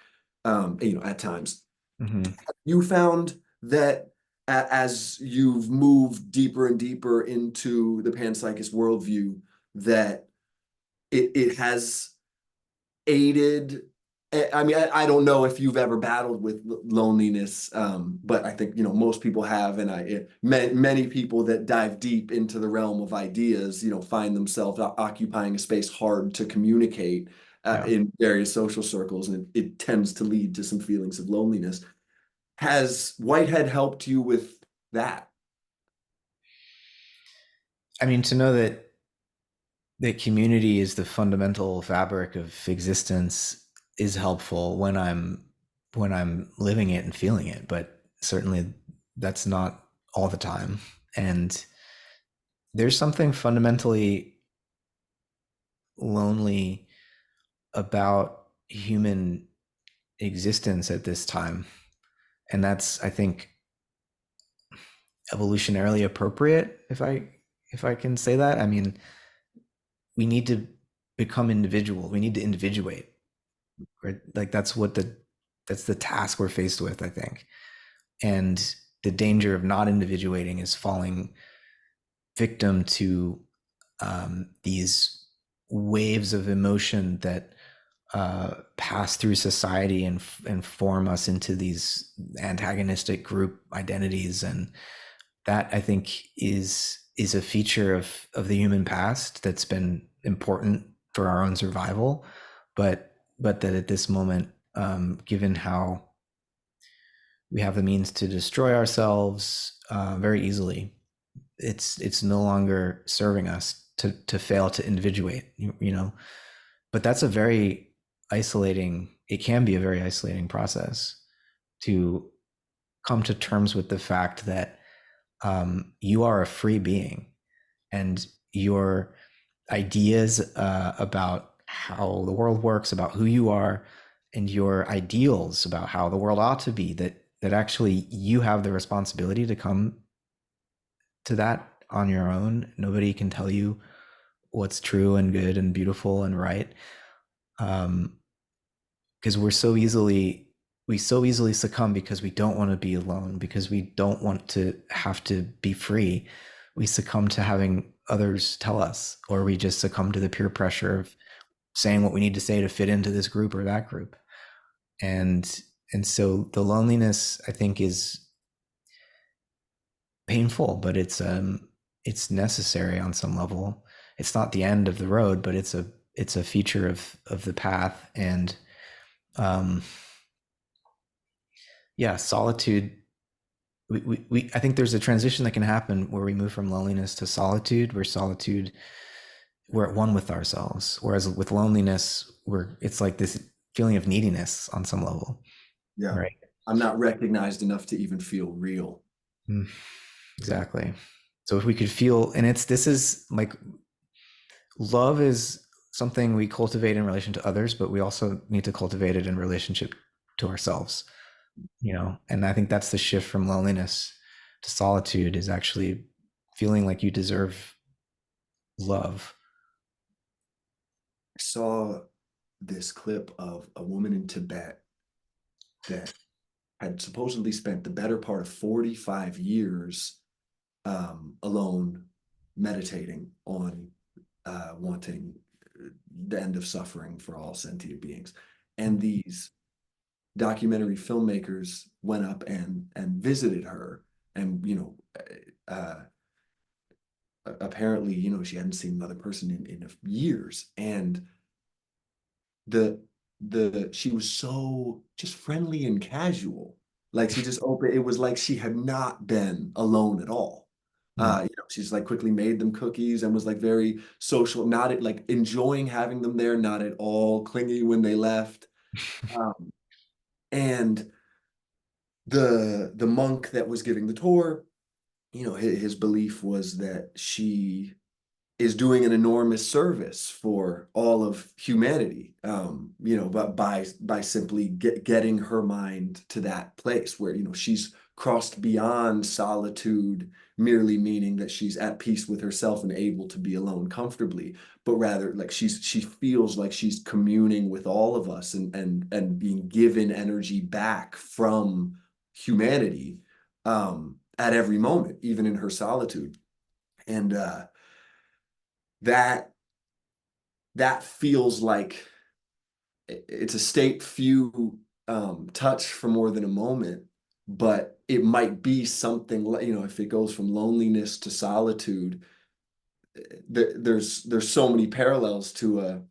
S1: at times.
S2: Hmm.
S1: You found that as you've moved deeper and deeper into the panpsychist worldview, that it has aided. I mean, I don't know if you've ever battled with loneliness, but I think most people have, and many people that dive deep into the realm of ideas, find themselves occupying a space hard to communicate
S2: Yeah.
S1: in various social circles, and it tends to lead to some feelings of loneliness. Has Whitehead helped you with that?
S2: I mean, to know that that community is the fundamental fabric of existence is helpful when I'm living it and feeling it, but certainly that's not all the time. And there's something fundamentally lonely about human existence at this time. And that's, I think, evolutionarily appropriate, if I can say that. I mean, we need to become individual. We need to individuate. Right? Like that's the task we're faced with, I think. And the danger of not individuating is falling victim to these waves of emotion that pass through society and form us into these antagonistic group identities, and that I think is a feature of the human past that's been important for our own survival, but that at this moment, given how we have the means to destroy ourselves very easily, it's no longer serving us to fail to individuate, you know. But that's a very isolating. It can be a very isolating process to come to terms with the fact that you are a free being, and your ideas about how the world works, about who you are, and your ideals about how the world ought to be, that actually you have the responsibility to come to that on your own. Nobody can tell you what's true and good and beautiful and right. Um, because we so easily succumb because we don't want to be alone, because we don't want to have to be free. We succumb to having others tell us, or we just succumb to the peer pressure of saying what we need to say to fit into this group or that group. And and so the loneliness, I think, is painful, but it's necessary on some level. It's not the end of the road, but it's a feature of the path. And um yeah, solitude, I think there's a transition that can happen where we move from loneliness to solitude, where solitude, we're at one with ourselves, whereas with loneliness, it's like this feeling of neediness on some level,
S1: Yeah.
S2: right?
S1: I'm not recognized enough to even feel real.
S2: Mm, exactly. So if we could feel, and this is like, love is something we cultivate in relation to others, but we also need to cultivate it in relationship to ourselves, you know. And I think that's the shift from loneliness to solitude, is actually feeling like you deserve love.
S1: I saw this clip of a woman in Tibet that had supposedly spent the better part of 45 years alone, meditating on wanting the end of suffering for all sentient beings. And these documentary filmmakers went up and visited her, and uh, apparently, she hadn't seen another person in years, and the she was so just friendly and casual. Like she just opened, it was like she had not been alone at all.
S2: Mm.
S1: She's like quickly made them cookies and was like very social, not at, like enjoying having them there, not at all clingy when they left. Um, and the monk that was giving the tour, his belief was that she is doing an enormous service for all of humanity, but by simply getting her mind to that place where, she's crossed beyond solitude, merely meaning that she's at peace with herself and able to be alone comfortably, but rather like she feels like she's communing with all of us and being given energy back from humanity at every moment, even in her solitude. And that that feels like it's a state few touch for more than a moment, but it might be something like, if it goes from loneliness to solitude, there's so many parallels to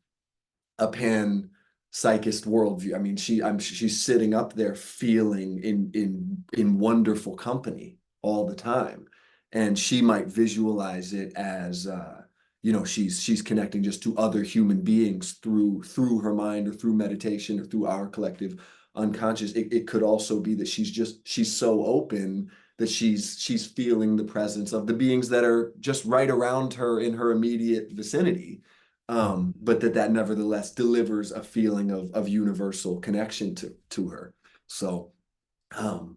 S1: a pan psychist worldview. I mean, she's sitting up there feeling in wonderful company all the time, and she might visualize it as she's connecting just to other human beings through her mind or through meditation or through our collective unconscious. It could also be that she's so open that she's feeling the presence of the beings that are just right around her in her immediate vicinity. But that nevertheless delivers a feeling of universal connection to her. So um,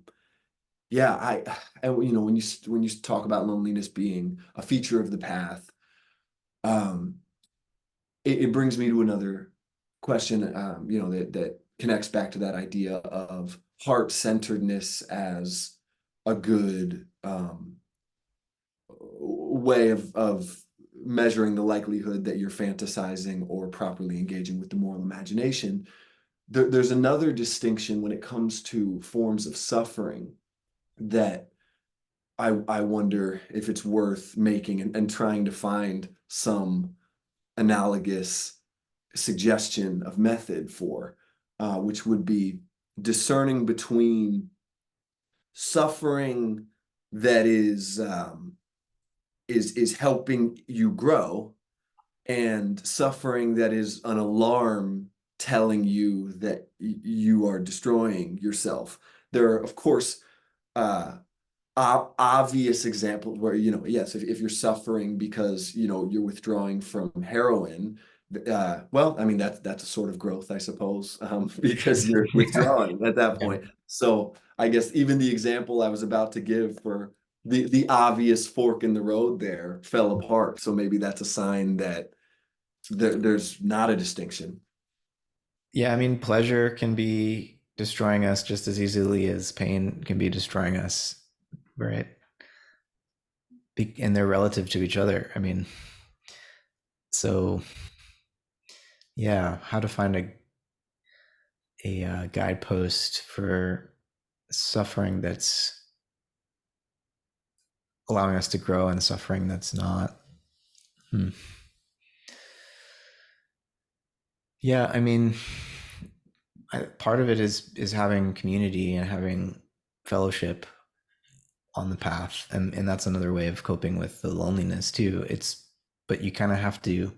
S1: yeah, when you talk about loneliness being a feature of the path, um, it brings me to another question, that connects back to that idea of heart-centeredness as a good way of measuring the likelihood that you're fantasizing or properly engaging with the moral imagination. There's another distinction when it comes to forms of suffering that I wonder if it's worth making and trying to find some analogous suggestion of method for, which would be discerning between suffering that is helping you grow and suffering that is an alarm telling you that you are destroying yourself. There are, of course, uh, obvious examples where, yes, if you're suffering because, you're withdrawing from heroin, well, I mean, that's a sort of growth, I suppose, because you're
S2: Yeah.
S1: withdrawing at that
S2: Yeah.
S1: point. So I guess even the example I was about to give for the obvious fork in the road there fell apart. So maybe that's a sign that there's not a distinction.
S2: Yeah, I mean, pleasure can be destroying us just as easily as pain can be destroying us, right? And they're relative to each other. I mean, so yeah, how to find a guidepost for suffering that's allowing us to grow and suffering that's not. Hmm. Yeah, I mean, part of it is having community and having fellowship on the path, and that's another way of coping with the loneliness too. But you kind of have to.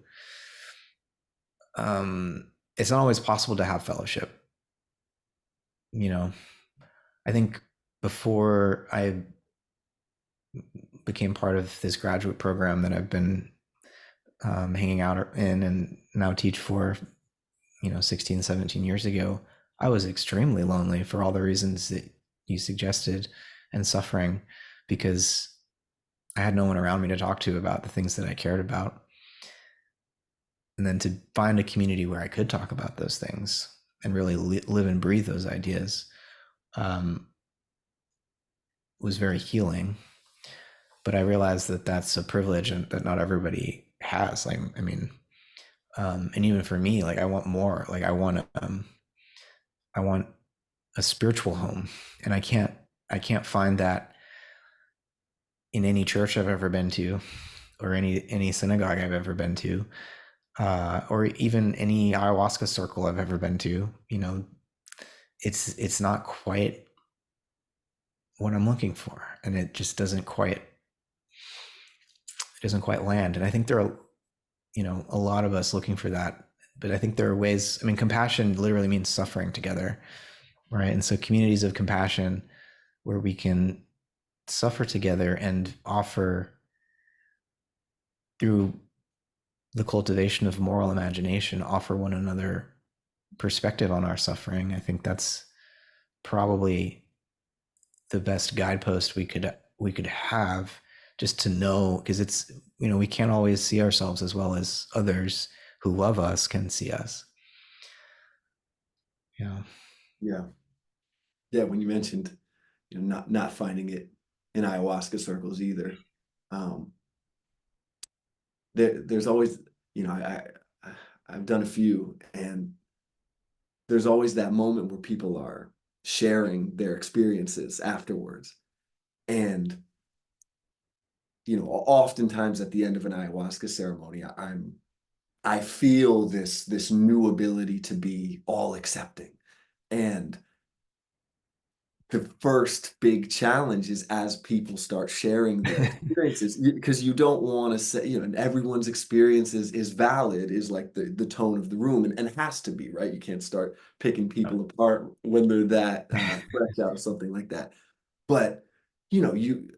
S2: It's not always possible to have fellowship. You know, I think before I became part of this graduate program that I've been hanging out in and now teach for, 16, 17 years ago, I was extremely lonely for all the reasons that you suggested and suffering because I had no one around me to talk to about the things that I cared about. And then to find a community where I could talk about those things and really live and breathe those ideas um, was very healing. But I realized that that's a privilege and that not everybody has. Like, I mean, and even for me, like I want more. Like I want a spiritual home, and I can't find that in any church I've ever been to, or any synagogue I've ever been to, or even any ayahuasca circle I've ever been to. It's not quite what I'm looking for, and it just doesn't quite land. And I think there are a lot of us looking for that, but I think there are ways. I mean, compassion literally means suffering together, right? And so communities of compassion where we can suffer together and offer through the cultivation of moral imagination, offer one another perspective on our suffering. I think that's probably the best guidepost we could have, just to know, because it's we can't always see ourselves as well as others who love us can see us. Yeah.
S1: Yeah. Yeah. When you mentioned, not finding it in ayahuasca circles either. Um, there's always, I've done a few, and there's always that moment where people are sharing their experiences afterwards. And, oftentimes at the end of an ayahuasca ceremony, I feel this new ability to be all accepting. And the first big challenge is as people start sharing their experiences, because you don't want to say, everyone's experience is valid, is like the tone of the room, and has to be, right? You can't start picking people apart when they're that fresh out of something like that. But, you,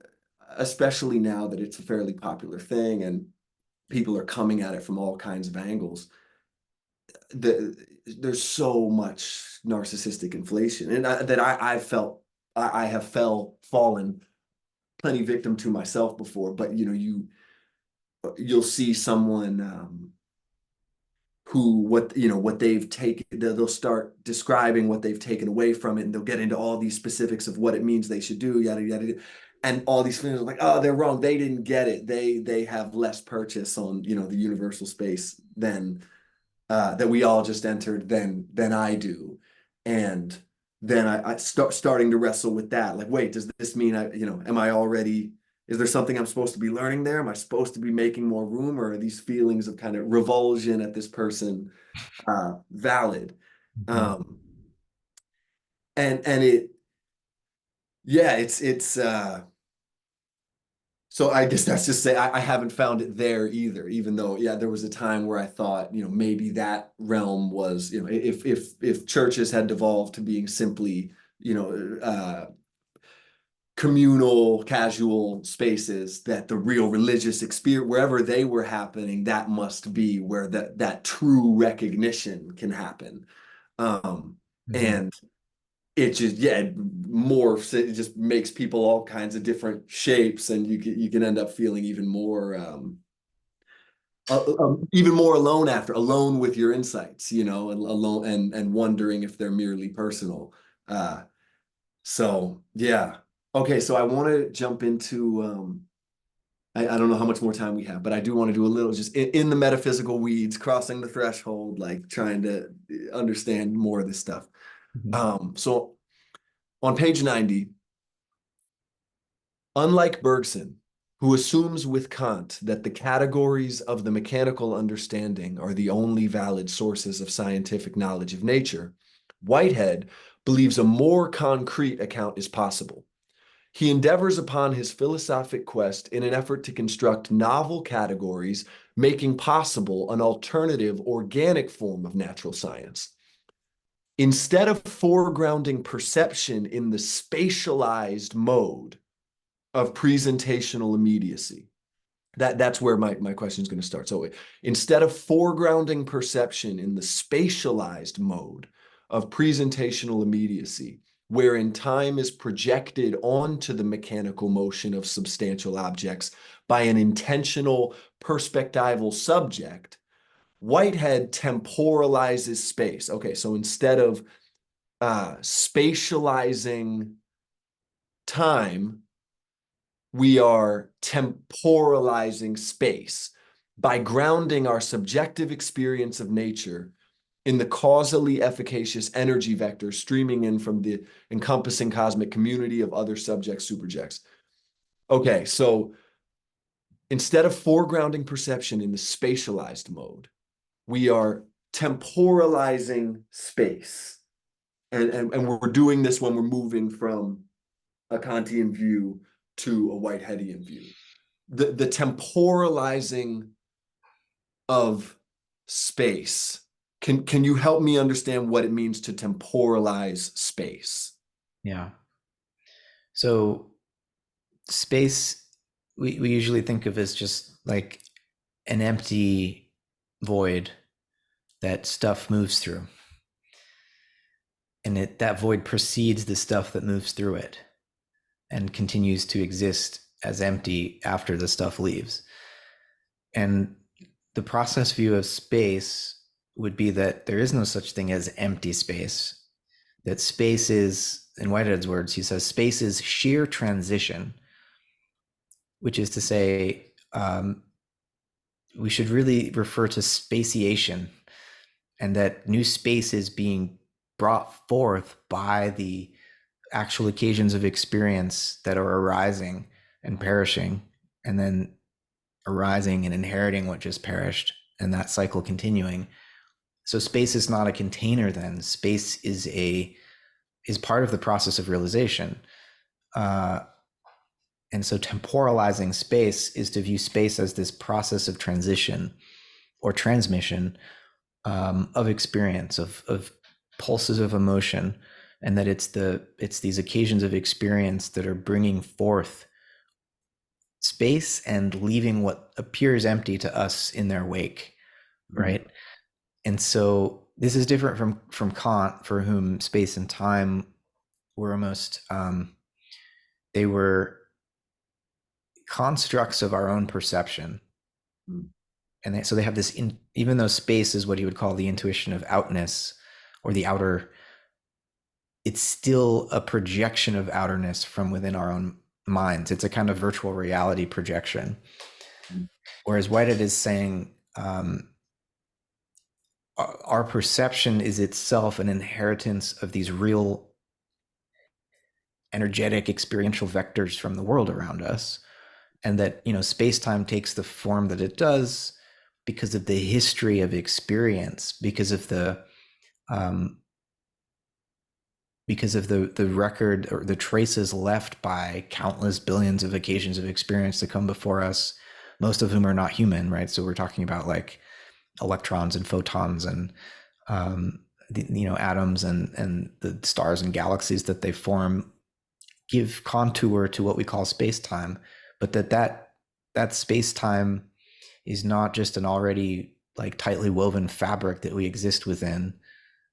S1: especially now that it's a fairly popular thing and people are coming at it from all kinds of angles, there's so much narcissistic inflation, and I've felt, I have fallen plenty victim to myself before. But you'll see someone who, what they've taken, they'll start describing what they've taken away from it, and they'll get into all these specifics of what it means they should do, yada yada yada. And all these things are like, oh, they're wrong, they didn't get it, they have less purchase on the universal space than that we all just entered than I do. And then I starting to wrestle with that. Like, wait, does this mean am I already, is there something I'm supposed to be learning there? Am I supposed to be making more room, or are these feelings of kind of revulsion at this person valid?
S2: Mhm.
S1: Um, and it, yeah, it's so I guess that's just say I haven't found it there either, even though, yeah, there was a time where I thought, maybe that realm was, if churches had devolved to being simply, communal, casual spaces, that the real religious experience, wherever they were happening, that must be where that true recognition can happen. Um,
S2: Mhm.
S1: and it just, yeah, it morphs, it just makes people all kinds of different shapes, and you can end up feeling even more alone with your insights, and alone, and wondering if they're merely personal. So yeah. Okay, so I want to jump into I don't know how much more time we have, but I do want to do a little just in the metaphysical weeds, crossing the threshold, like trying to understand more of this stuff.
S2: Mhm.
S1: So on page 90, unlike Bergson, who assumes with Kant that the categories of the mechanical understanding are the only valid sources of scientific knowledge of nature, Whitehead believes a more concrete account is possible. He endeavors upon his philosophic quest in an effort to construct novel categories, making possible an alternative organic form of natural science. Instead of foregrounding perception in the spatialized mode of presentational immediacy, that's where my question is going to start. So instead of foregrounding perception in the spatialized mode of presentational immediacy, wherein time is projected onto the mechanical motion of substantial objects by an intentional perspectival subject, Whitehead temporalizes space. Okay, so instead of spatializing time, we are temporalizing space by grounding our subjective experience of nature in the causally efficacious energy vector streaming in from the encompassing cosmic community of other subjects, superjects. Okay, so instead of foregrounding perception in the spatialized mode, we are temporalizing space. And we're doing this when we're moving from a Kantian view to a Whiteheadian view. The temporalizing of space. Can you help me understand what it means to temporalize space?
S2: Yeah. So space, we usually think of as just like an empty void that stuff moves through. And that void precedes the stuff that moves through it and continues to exist as empty after the stuff leaves. And the process view of space would be that there is no such thing as empty space, that space is, in Whitehead's words, he says, space is sheer transition, which is to say, we should really refer to spaciation, and that new space is being brought forth by the actual occasions of experience that are arising and perishing, and then arising and inheriting what just perished, and that cycle continuing. So space is not a container then. Space is a is part of the process of realization. Uh, and so temporalizing space is to view space as this process of transition or transmission, of experience, of pulses of emotion, and that it's these occasions of experience that are bringing forth space and leaving what appears empty to us in their wake,
S1: Mhm.
S2: right? And so this is different from Kant, for whom space and time were almost they were constructs of our own perception.
S1: Mhm.
S2: And so they have this even though space is what he would call the intuition of outness or the outer, it's still a projection of outerness from within our own minds. It's a kind of virtual reality projection.
S1: Mhm.
S2: Whereas Whitehead is saying, our perception is itself an inheritance of these real energetic experiential vectors from the world around us, and that space-time takes the form that it does because of the history of experience, um, because of the record or the traces left by countless billions of occasions of experience to come before us, most of whom are not human, right? So we're talking about like electrons and photons and atoms and the stars and galaxies that they form give contour to what we call space-time, but that space-time is not just an already like tightly woven fabric that we exist within,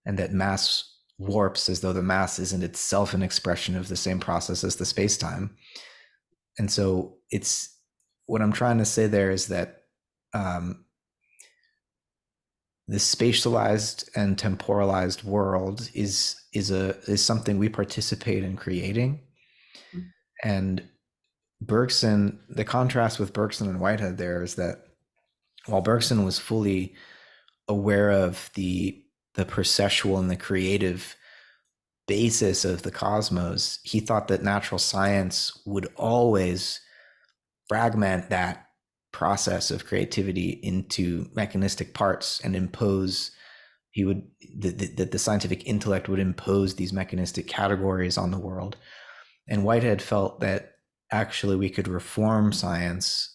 S2: and that mass warps as though the mass isn't itself an expression of the same process as the space-time. And so it's what I'm trying to say there is that um, the spatialized and temporalized world is something we participate in creating. And Bergson, the contrast with Bergson and Whitehead there is that while Bergson was fully aware of the processual and the creative basis of the cosmos, he thought that natural science would always fragment that process of creativity into mechanistic parts and impose he would that the scientific intellect would impose these mechanistic categories on the world. And Whitehead felt that actually we could reform science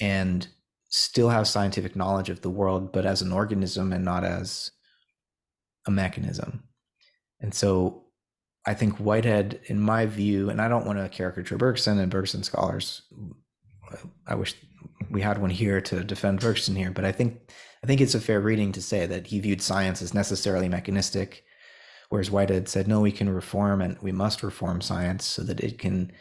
S2: and still have scientific knowledge of the world, but as an organism and not as a mechanism. And so I think Whitehead, in my view, and I don't want to caricature Bergson and Bergson scholars. I wish we had one here to defend Bergson here, but I think it's a fair reading to say that he viewed science as necessarily mechanistic, whereas Whitehead said, no, we can reform and we must reform science so that it can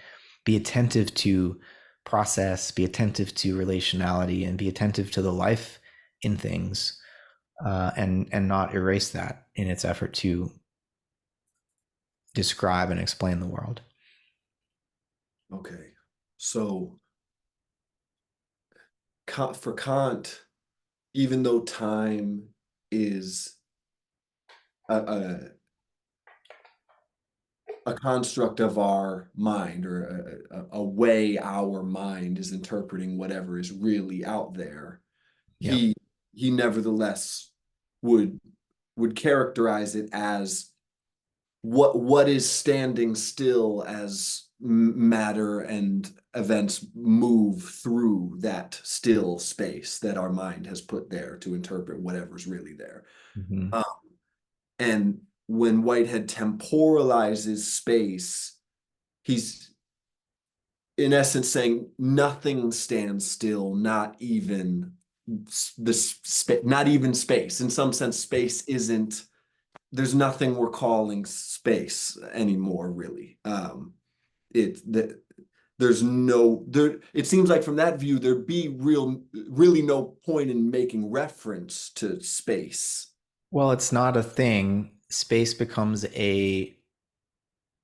S2: be attentive to process, be attentive to relationality, and be attentive to the life in things, and not erase that in its effort to describe and explain the world.
S1: Okay. So for Kant, even though time is a, a construct of our mind, or a way our mind is interpreting whatever is really out there,
S2: Yep.
S1: he he nevertheless would would characterize it as what is standing still as matter and events move through that still space that our mind has put there to interpret whatever's really there.
S2: Mm-hmm.
S1: Um, and when Whitehead temporalizes space, he's in essence saying nothing stands still, not even not even space. In some sense, space isn't. There's nothing we're calling space anymore, really. There's no there. It seems like from that view, there'd be really no point in making reference to space.
S2: Well, it's not a thing. Space becomes a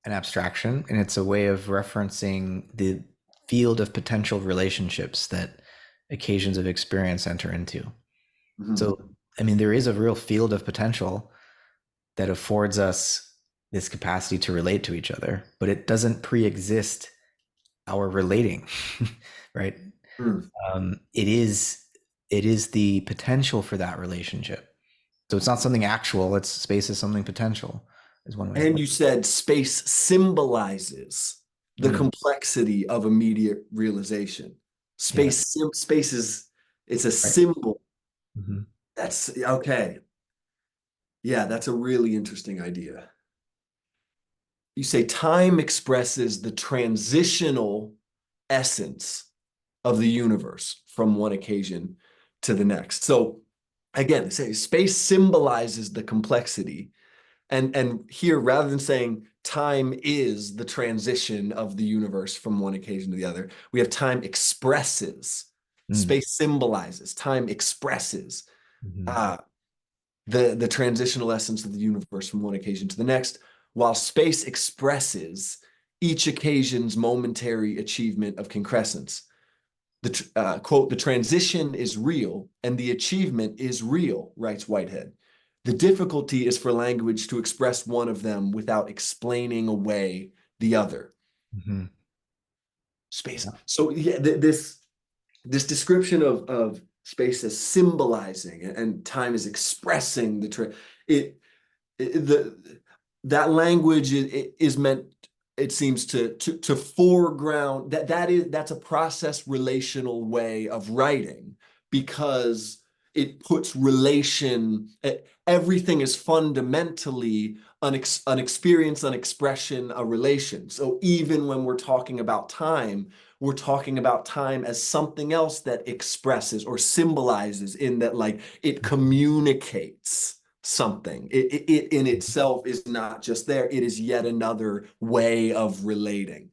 S2: an abstraction, and it's a way of referencing the field of potential relationships that occasions of experience enter into.
S1: Mhm.
S2: So, I mean, there is a real field of potential that affords us this capacity to relate to each other, but it doesn't pre-exist our relating, right?
S1: Mm.
S2: It is the potential for that relationship. So it's not something actual. It's space is something potential. is one way to
S1: And
S2: put
S1: you said space symbolizes
S2: it.
S1: the complexity of immediate realization.
S2: Yeah,
S1: Space is it's a
S2: right.
S1: symbol.
S2: Hmm.
S1: That's okay. Yeah, that's a really interesting idea. You say time expresses the transitional essence of the universe from one occasion to the next. So again, say space symbolizes the complexity. And here, rather than saying time is the transition of the universe from one occasion to the other, we have time expresses.
S2: Mm.
S1: Space symbolizes, time expresses
S2: Hmm.
S1: uh, the transitional essence of the universe from one occasion to the next, while space expresses each occasion's momentary achievement of concrescence. Quote, the transition is real and the achievement is real, writes Whitehead. The difficulty is for language to express one of them without explaining away the other.
S2: Hmm.
S1: Space.
S2: Yeah.
S1: So yeah, this description of space as symbolizing and time as expressing it, the that language is meant, it seems, to foreground that's a process relational way of writing, because it puts everything is fundamentally an experience, an expression, a relation. So even when we're talking about time, we're talking about time as something else that expresses or symbolizes, in that, like, it communicates something. It in itself is not just there, it is yet another way of relating.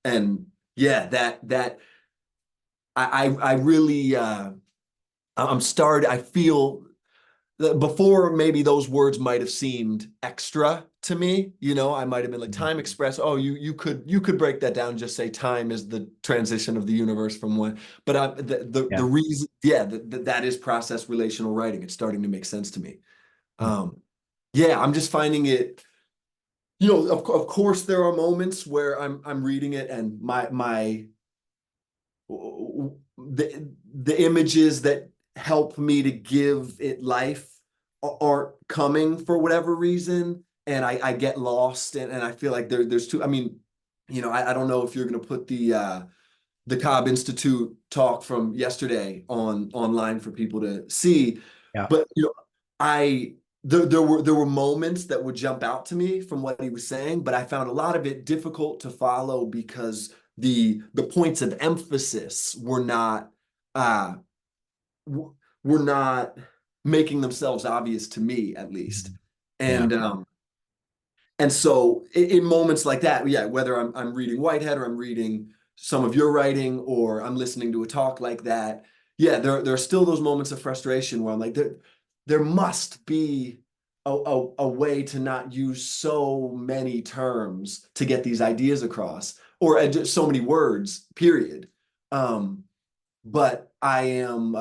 S1: And yeah, that I really I feel that before, maybe those words might have seemed extra to me. I might have been like,
S2: Mhm.
S1: time express, oh, you could break that down and just say time is the transition of the universe from one. But the
S2: Yeah.
S1: reason, yeah, that is process relational writing. It's starting to make sense to me.
S2: Mm.
S1: um yeah, I'm just finding it, of course there are moments where I'm reading it and the images that help me to give it life aren't coming for whatever reason, and I get lost, and I feel like there's two. I mean, I don't know if you're going to put the Cobb Institute talk from yesterday online for people to see.
S2: Yeah.
S1: But I there were moments that would jump out to me from what he was saying, but I found a lot of it difficult to follow because the points of emphasis uh were not making themselves obvious to me, at least.
S2: Mhm. Yeah.
S1: And so in moments like that, yeah, whether I'm reading Whitehead or I'm reading some of your writing or I'm listening to a talk like that, yeah, there are still those moments of frustration where I'm like, there must be a way to not use so many terms to get these ideas across, or just so many words, period. Um, but I am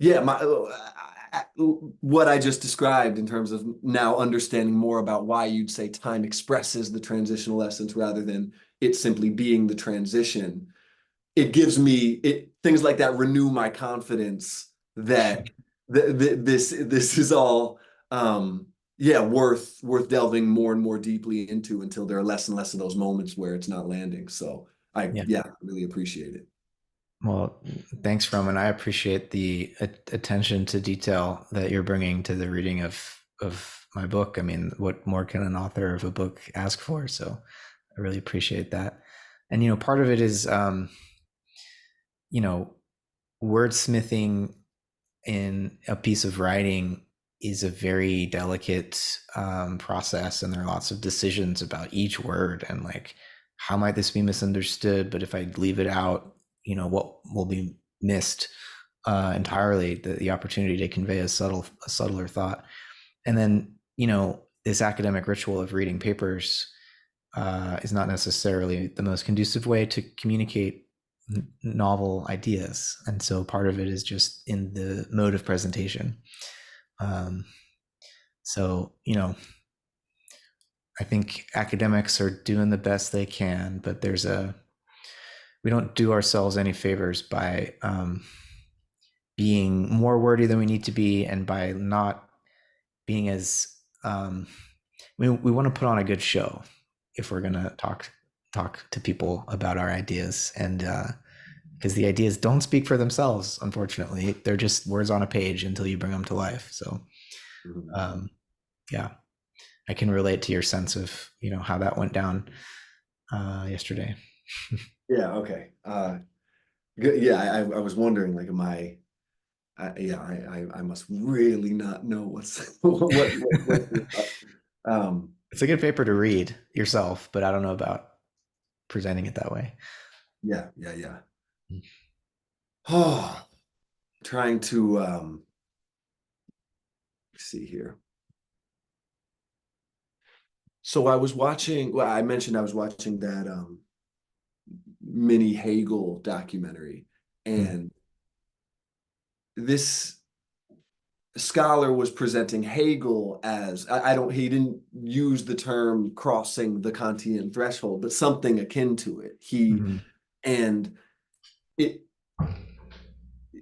S1: yeah, what I just described in terms of now understanding more about why you'd say time expresses the transitional essence rather than it simply being the transition. It gives me things like that renew my confidence that this is all yeah, worth delving more and more deeply into, until there are less and less of those moments where it's not landing. So I
S2: Yeah.
S1: yeah, really appreciate it.
S2: Well, thanks, Roman. I appreciate the attention to detail that you're bringing to the reading of my book. I mean, what more can an author of a book ask for? So I really appreciate that. And part of it is, you know, wordsmithing in a piece of writing is a very delicate process, and there are lots of decisions about each word, and like, how might this be misunderstood? But if I leave it out, what will be missed entirely? The opportunity to convey a subtler thought. And then, this academic ritual of reading papers is not necessarily the most conducive way to communicate novel ideas. And so part of it is just in the mode of presentation. Um, so, I think academics are doing the best they can, but we don't do ourselves any favors by being more wordy than we need to be, and by not being as we want to put on a good show if we're gonna talk to people about our ideas, and because the ideas don't speak for themselves, unfortunately, they're just words on a page until you bring them to life. So
S1: Mhm.
S2: um, yeah, I can relate to your sense of how that went down yesterday.
S1: Yeah, okay. Good. Yeah, I was wondering, like, yeah, I must really not know what's what's up. Um,
S2: It's a good paper to read yourself, but I don't know about presenting it that way.
S1: yeah, yeah, yeah. Oh, trying to see here. So I was watching, well, I mentioned I was watching that mini Hegel documentary,
S2: Mm.
S1: and this scholar was presenting Hegel as I don't he didn't use the term crossing the Kantian threshold, but something akin to it. He
S2: Mm-hmm.
S1: and it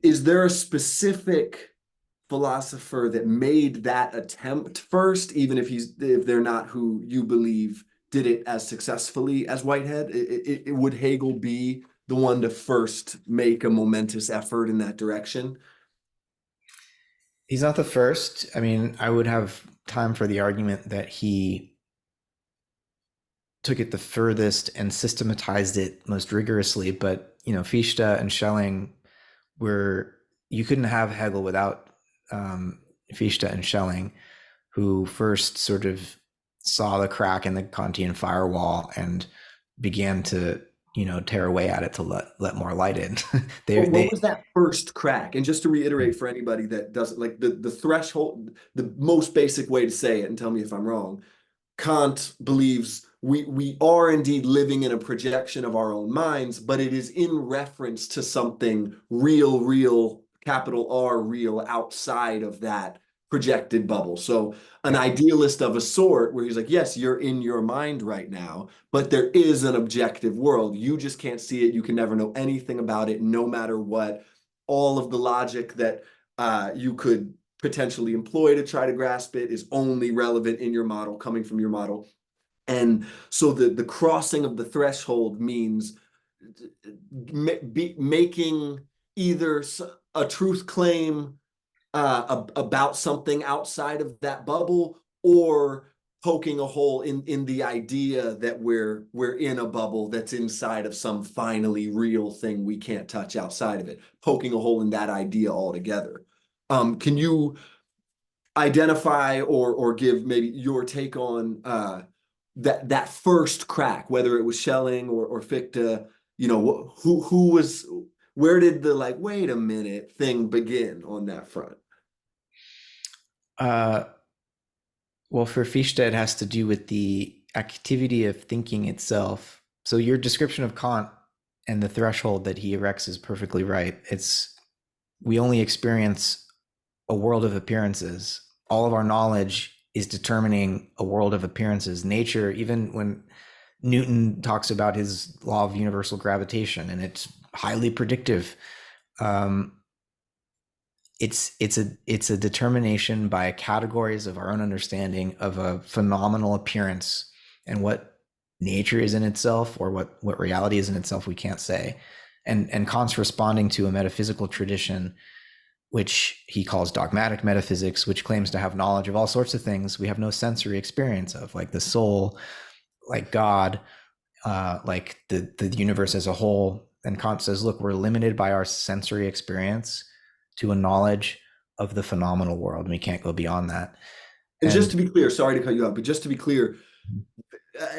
S1: is there a specific philosopher that made that attempt first, even if they're not who you believe did it as successfully as Whitehead? Would Hegel be the one to first make a momentous effort in that direction?
S2: He's not the first. I mean, I would have time for the argument that he took it the furthest and systematized it most rigorously. But Fichte and Schelling were you couldn't have Hegel without Fichte and Schelling, who first sort of saw the crack in the Kantian firewall and began to tear away at it to let more light in. they
S1: Well,
S2: they
S1: what was that first crack? And just to reiterate for anybody that doesn't like the threshold, the most basic way to say it, and tell me if I'm wrong. Kant believes we are indeed living in a projection of our own minds, but it is in reference to something real, capital R, real outside of that projected bubble. So an
S2: yeah.
S1: idealist of a sort where he's like, yes, you're in your mind right now, but there is an objective world. You just can't see it. You can never know anything about it, no matter what. All of the logic that you could potentially employ to try to grasp it is only relevant in your model, coming from your model. And so the crossing of the threshold means making either a truth claim about something outside of that bubble, or poking a hole in the idea that we're in a bubble that's inside of some finally real thing we can't touch outside of it, poking a hole in that idea altogether. Can you identify or give maybe your take on that first crack, whether it was Schelling or Fichte? Who was where did the like wait a minute thing begin on that front?
S2: uh, well, for Fichte, it has to do with the activity of thinking itself. So your description of Kant and the threshold that he erects is perfectly right. It's we only experience a world of appearances. All of our knowledge is determining a world of appearances. Nature, even when Newton talks about his law of universal gravitation, and it's highly predictive. Um, it's a determination by categories of our own understanding of a phenomenal appearance, and what nature is in itself, or what reality is in itself, we can't say. And Kant's responding to a metaphysical tradition which he calls dogmatic metaphysics, which claims to have knowledge of all sorts of things we have no sensory experience of, like the soul, like God, like the universe as a whole. And Kant says, look, we're limited by our sensory experience to a knowledge of the phenomenal world, and we can't go beyond that.
S1: And just
S2: And
S1: to be clear, sorry to cut you off, but just to be clear,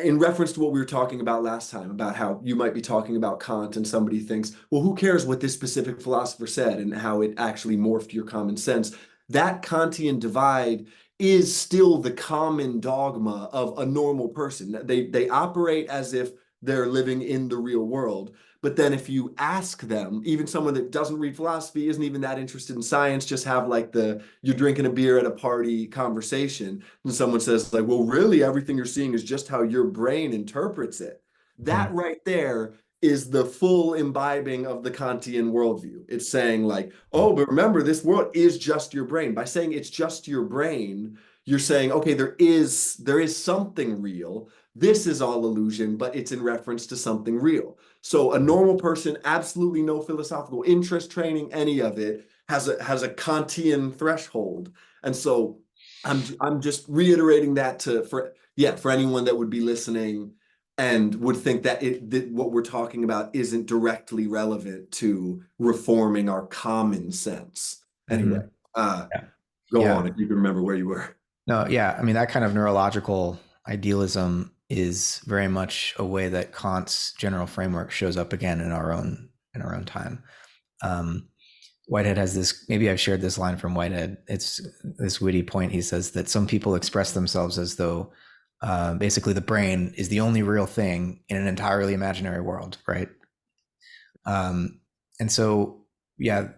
S1: in reference to what we were talking about last time, about how you might be talking about Kant and somebody thinks, well, who cares what this specific philosopher said and how it actually morphed your common sense? That Kantian divide is still the common dogma of a normal person. They operate as if they're living in the real world. But then if you ask them, even someone that doesn't read philosophy, isn't even that interested in science, just have like the you're drinking a beer at a party conversation, and someone says like, well, really everything you're seeing is just how your brain interprets it. That right there is the full imbibing of the Kantian worldview. It's saying like, oh, but remember, this world is just your brain. By saying it's just your brain, you're saying, okay, there is something real. This is all illusion, but it's in reference to something real. So a normal person, absolutely no philosophical interest, training, any of it, has a Kantian threshold. And so I'm just reiterating that for anyone that would be listening and would think that what we're talking about isn't directly relevant to reforming our common sense. Anyway,
S2: Mhm.
S1: uh,
S2: Yeah.
S1: go
S2: Yeah.
S1: on if you can remember where you were.
S2: No, yeah. I mean, that kind of neurological idealism is very much a way that Kant's general framework shows up again in our own time. Um, Whitehead has this. Maybe I've shared this line from Whitehead. It's this witty point. He says that some people express themselves as though basically the brain is the only real thing in an entirely imaginary world, right? Um, and so, yeah,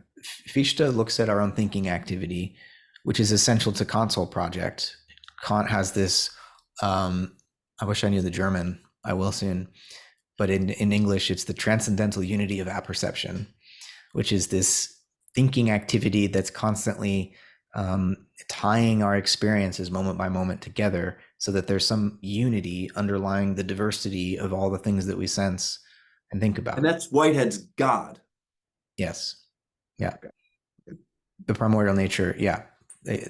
S2: Fichte looks at our own thinking activity, which is essential to Kant's whole project. Kant has this. Um, I wish I knew the German. I will soon. But in English, it's the transcendental unity of apperception, which is this thinking activity that's constantly tying our experiences moment by moment together so that there's some unity underlying the diversity of all the things that we sense and think
S1: And
S2: about.
S1: that's Whitehead's God.
S2: Yes. Yeah.
S1: Okay.
S2: The primordial nature. Yeah.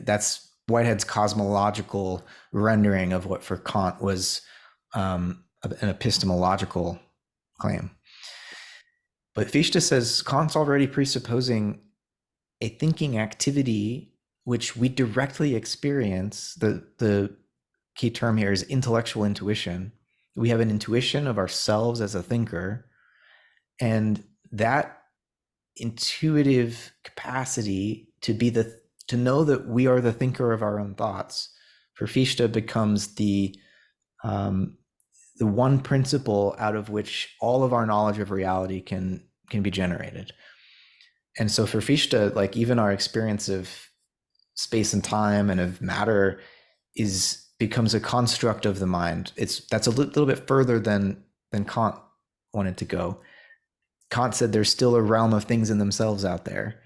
S2: That's Whitehead's cosmological rendering of what for Kant was an epistemological claim. But Fichte says Kant's already presupposing a thinking activity which we directly experience. The key term here is intellectual intuition. We have an intuition of ourselves as a thinker, and that intuitive capacity to know that we are the thinker of our own thoughts for Fichte becomes um, the one principle out of which all of our knowledge of reality can be generated. And so for Fichte, like even our experience of space and time and of matter is becomes a construct of the mind. That's a little bit further than Kant wanted to go. Kant said there's still a realm of things in themselves out there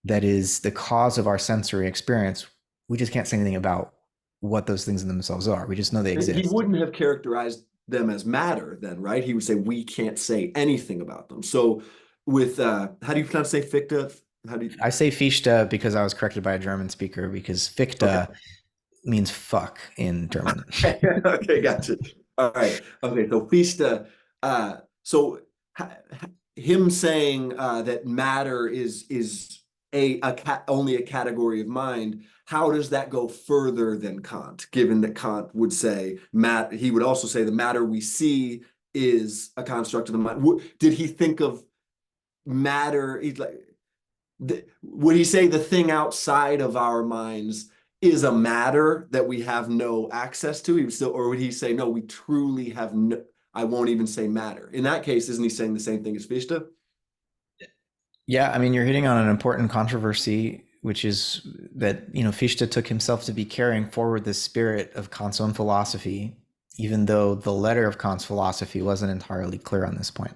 S2: that is the cause of our sensory experience. We just can't say anything about what those things in themselves are. We just know they
S1: And he
S2: exist.
S1: wouldn't have characterized them as matter then, right? He would say we can't say anything about them. So with how do you pronounce say Fichte? How do you
S2: I say Fichte because I was corrected by a German speaker because
S1: okay.
S2: Fichte means fuck in German.
S1: Okay, gotcha. All right. Okay, so Fichte, so ha, him saying that matter is only a category of mind. How does that go further than Kant? Given that Kant would say he would also say the matter we see is a construct of the mind. Did he think of matter? He's like, would he say the thing outside of our minds is a matter that we have no access to? He would still, or would he say, no, we truly have no, I won't even say matter. In that case, isn't he saying the same thing as Fichte?
S2: Yeah, I mean, you're hitting on an important controversy, which is that, Fichte took himself to be carrying forward the spirit of Kant's own philosophy, even though the letter of Kant's philosophy wasn't entirely clear on this point.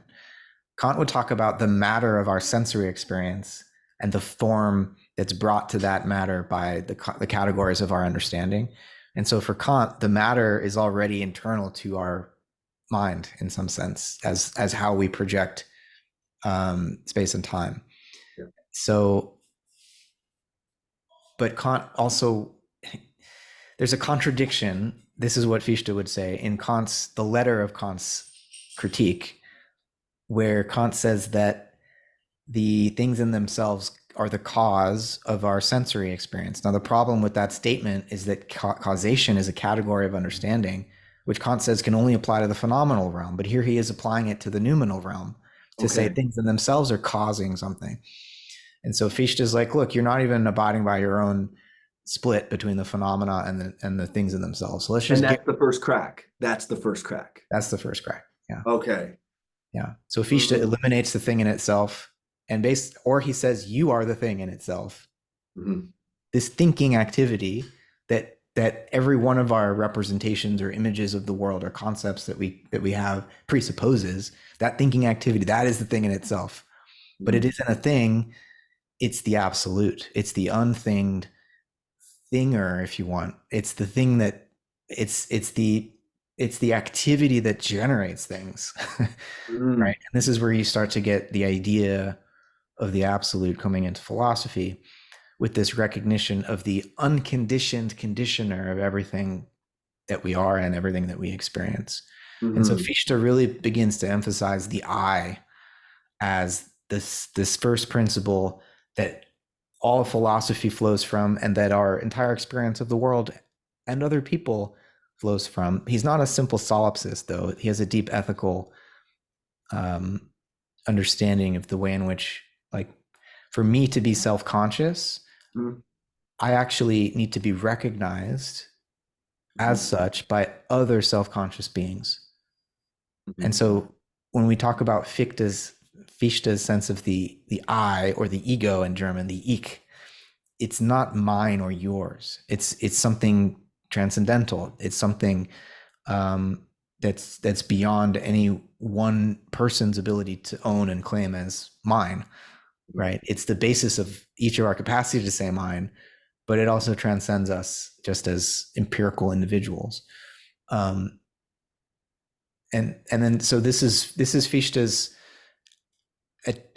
S2: Kant would talk about the matter of our sensory experience and the form that's brought to that matter by the categories of our understanding. And so for Kant, the matter is already internal to our mind in some sense, as how we project space and time.
S1: Yeah.
S2: So, but Kant also, there's a contradiction. This is what Fichte would say in the letter of Kant's critique, where Kant says that the things in themselves are the cause of our sensory experience. Now, the problem with that statement is that causation is a category of understanding, which Kant says can only apply to the phenomenal realm. But here he is applying it to the noumenal realm to say
S1: Okay.
S2: things in themselves are causing something. And so Fichte is like, look, you're not even abiding by your own split between the phenomena and the things in themselves. So let's
S1: And
S2: just get
S1: that's the first crack. That's the first crack.
S2: that's the first crack. Yeah.
S1: Okay.
S2: Yeah. So Fichte
S1: Mm-hmm.
S2: eliminates the thing in itself or he says you are the thing in itself.
S1: Mm-hmm.
S2: This thinking activity that every one of our representations or images of the world or concepts that we have presupposes, that thinking activity, that is the thing in itself. But it isn't a thing, it's the absolute. It's the unthinged thinger, if you want. It's the thing that it's the activity that generates things, right?
S1: Mm,
S2: And this is where you start to get the idea of the absolute coming into philosophy, with this recognition of the unconditioned conditioner of everything that we are and everything that we experience. And so
S1: mhm,
S2: Fichte really begins to emphasize the I as this first principle that all philosophy flows from, and that our entire experience of the world and other people flows from. He's not a simple solipsist, though. He has a deep ethical um, understanding of the way in which, like, for me to be self-conscious,
S1: mm,
S2: I actually need to be recognized as
S1: mhm,
S2: such by other self-conscious beings. And
S1: mhm,
S2: so when we talk about Fichte's sense of the I, or the ego in German, the Ich, it's not mine or yours. It's something transcendental. It's something um, that's beyond any one person's ability to own and claim as mine.
S1: mhm,
S2: Right? It's the basis of each of our capacity to say mine, but it also transcends us just as empirical individuals. Um, and then so this is Fichte's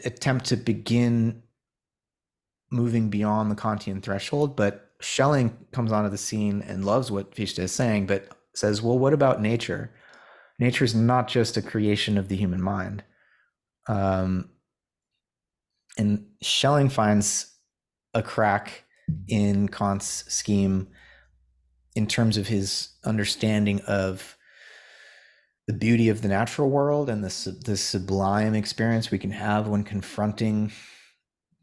S2: attempt to begin moving beyond the Kantian threshold. But Schelling comes onto the scene and loves what Fichte is saying, but says, well, what about nature? Nature is not just a creation of the human mind. Um, and Schelling finds a crack in Kant's scheme in terms of his understanding of the beauty of the natural world and the sublime experience we can have when confronting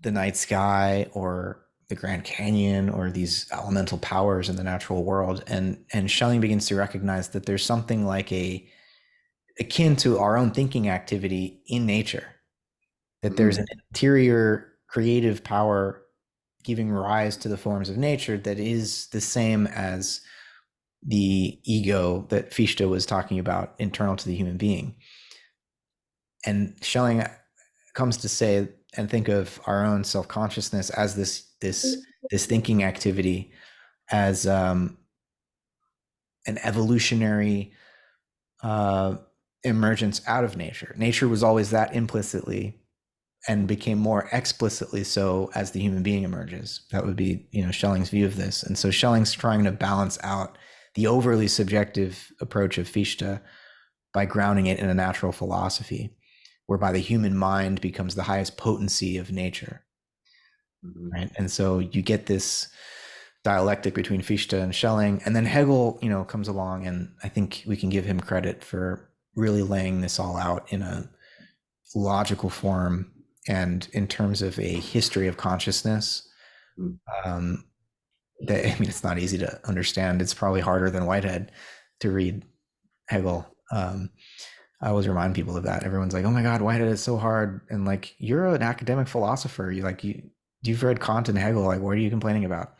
S2: the night sky or the Grand Canyon or these elemental powers in the natural world. And Schelling begins to recognize that there's something like a akin to our own thinking activity in nature, that there's an
S1: mhm,
S2: interior creative power giving rise to the forms of nature that is the same as the ego that Fichte was talking about, internal to the human being. And Schelling comes to say and think of our own self-consciousness as this thinking activity, as an evolutionary uh, emergence out of nature. Nature was always that implicitly, and became more explicitly so as the human being emerges. That would be, Schelling's view of this. And so Schelling's trying to balance out the overly subjective approach of Fichte by grounding it in a natural philosophy, whereby the human mind becomes the highest potency of nature,
S1: mhm,
S2: right? And so you get this dialectic between Fichte and Schelling, and then Hegel, comes along, and I think we can give him credit for really laying this all out in a logical form and in terms of a history of consciousness.
S1: mhm.
S2: Um, that, I mean, it's not easy to understand. It's probably harder than Whitehead to read Hegel. I always remind people of that. Everyone's like, "Oh my God, Whitehead is so hard," and like, you're an academic philosopher. You've read Kant and Hegel. Like, what are you complaining about?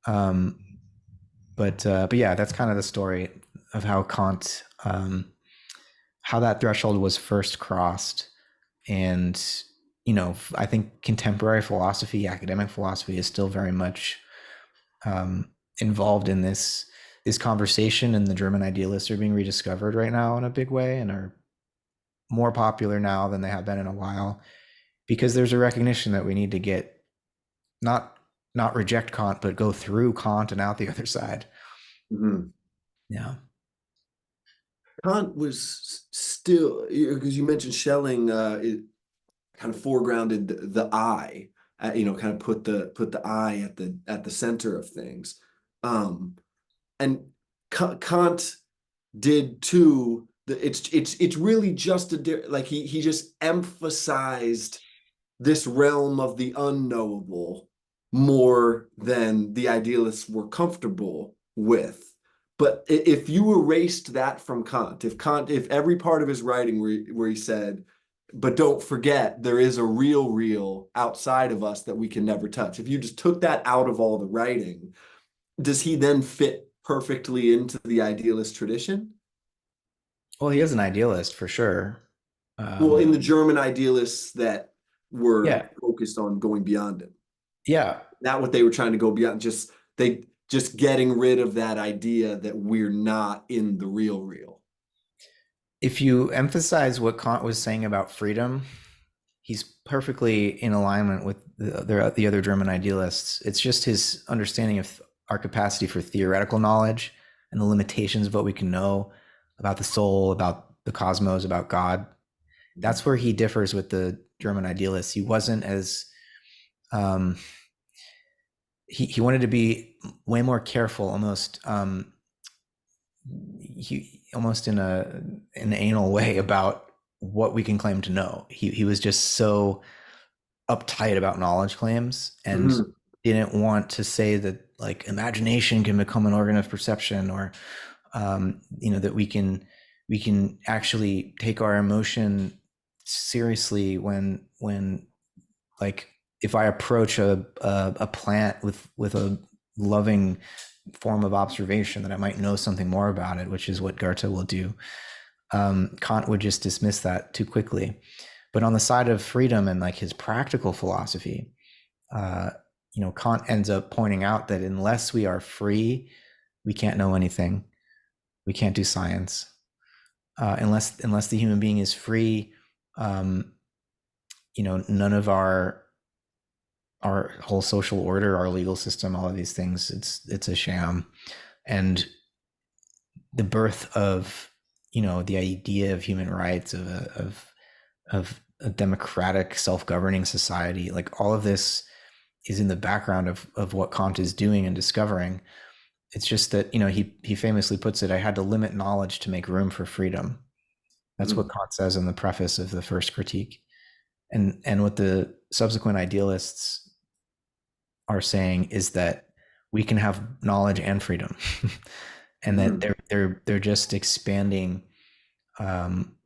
S2: Um, but yeah, that's kind of the story of how Kant, how that threshold was first crossed. And I think contemporary philosophy, academic philosophy, is still very much um, involved in this conversation, and the German idealists are being rediscovered right now in a big way, and are more popular now than they have been in a while, because there's a recognition that we need to get, not not reject Kant, but go through Kant and out the other side.
S1: Mhm.
S2: Yeah.
S1: Kant was still, because you mentioned Schelling, it kind of foregrounded the I, kind of put the I at the center of things. And Kant did too. It's really just like he just emphasized this realm of the unknowable more than the idealists were comfortable with. But if you erased that from Kant, if every part of his writing where he said, but don't forget there is a real outside of us that we can never touch. If you just took that out of all the writing, does he then fit perfectly into the idealist tradition?
S2: Well, he is an idealist for sure.
S1: Well,
S2: Um,
S1: in the German idealists that were
S2: yeah,
S1: focused on going beyond it.
S2: yeah,
S1: Not what they were trying to go beyond, just they just getting rid of that idea that we're not in the real.
S2: If you emphasize what Kant was saying about freedom, he's perfectly in alignment with the other German idealists. It's just his understanding of our capacity for theoretical knowledge and the limitations of what we can know about the soul, about the cosmos, about God. That's where he differs with the German idealists. He wasn't as um, he wanted to be way more careful, almost he almost in an anal way about what we can claim to know. He was just so uptight about knowledge claims and
S1: Mhm.
S2: didn't want to say that like imagination can become an organ of perception, or that we can actually take our emotion seriously when like if I approach a plant with a loving form of observation, that I might know something more about it, which is what Goethe will do. Kant would just dismiss that too quickly. But on the side of freedom and like his practical philosophy, uh, Kant ends up pointing out that unless we are free, we can't know anything. We can't do science unless the human being is free. Um, none of our whole social order, our legal system, all of these things, it's a sham. And the birth of the idea of human rights, of a democratic self-governing society, like all of this is in the background of what Kant is doing and discovering. It's just that he famously puts it, I had to limit knowledge to make room for freedom. That's what
S1: Mhm.
S2: Kant says in the preface of the first critique. And what the subsequent idealists are saying is that we can have knowledge and freedom, and that
S1: Mhm.
S2: they're just expanding um,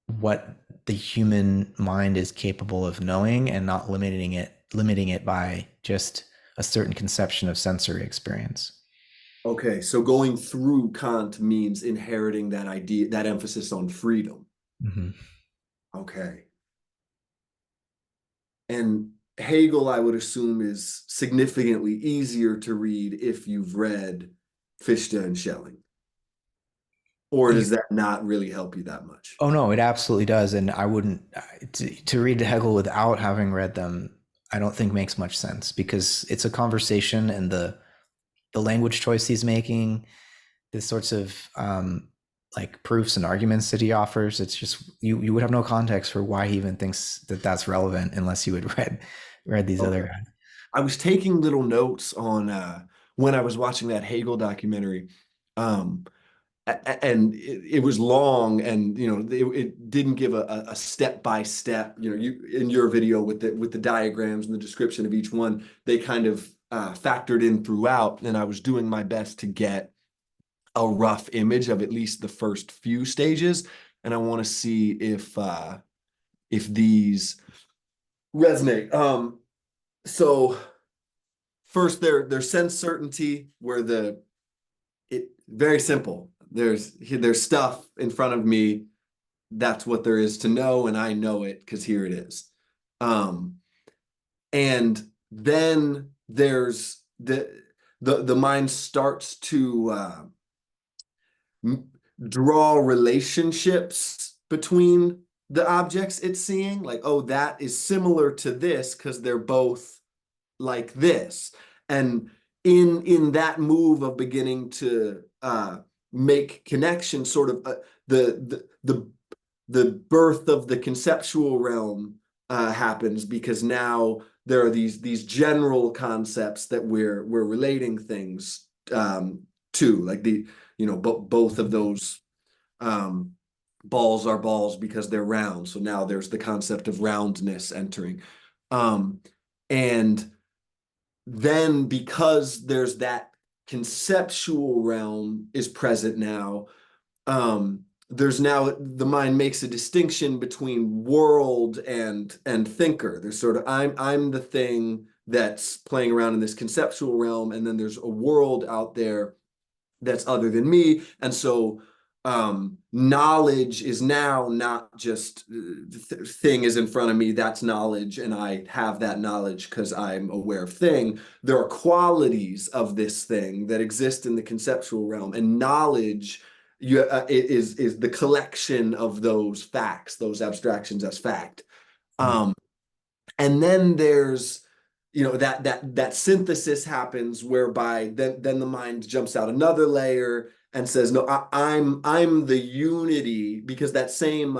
S2: what the human mind is capable of knowing, and not limiting it by just a certain conception of sensory experience.
S1: Okay, so going through Kant means inheriting that idea, that emphasis on freedom.
S2: Mm-hmm.
S1: Okay. And Hegel, I would assume, is significantly easier to read if you've read Fichte and Schelling. Or does that not really help you that much?
S2: Oh no, it absolutely does, and I wouldn't to read Hegel without having read them. I don't think makes much sense, because it's a conversation, and the language choice he's making, the sorts of like proofs and arguments that he offers. It's just you would have no context for why he even thinks that that's relevant unless you had read these other
S1: Okay.
S2: guys.
S1: I was taking little notes on when I was watching that Hegel documentary. Um, and it was long, and it didn't give a step by step. You in your video with the diagrams and the description of each one, they kind of factored in throughout, and I was doing my best to get a rough image of at least the first few stages, and I want to see if these resonate. So first, there's sense certainty, where it very simple. There's stuff in front of me. That's what there is to know, and I know it because here it is. Um, and then there's the mind starts to draw relationships between the objects it's seeing. Like, oh, that is similar to this because they're both like this. And in that move of beginning to make connections, sort of the the birth of the conceptual realm happens, because now there are these general concepts that we're relating things to, like both of those um, balls are balls because they're round. So now there's the concept of roundness entering. Um, and then because there's that conceptual realm is present now, there's now the mind makes a distinction between world and thinker. There's sort of I'm the thing that's playing around in this conceptual realm, and then there's a world out there that's other than me. And so Knowledge is now not just thing is in front of me, that's knowledge, and I have that knowledge because I'm aware of thing. There are qualities of this thing that exist in the conceptual realm, and knowledge is the collection of those facts, those abstractions as fact.
S2: Mm.
S1: Um, and then there's that synthesis happens whereby then the mind jumps out another layer and says, no, I'm the unity, because that same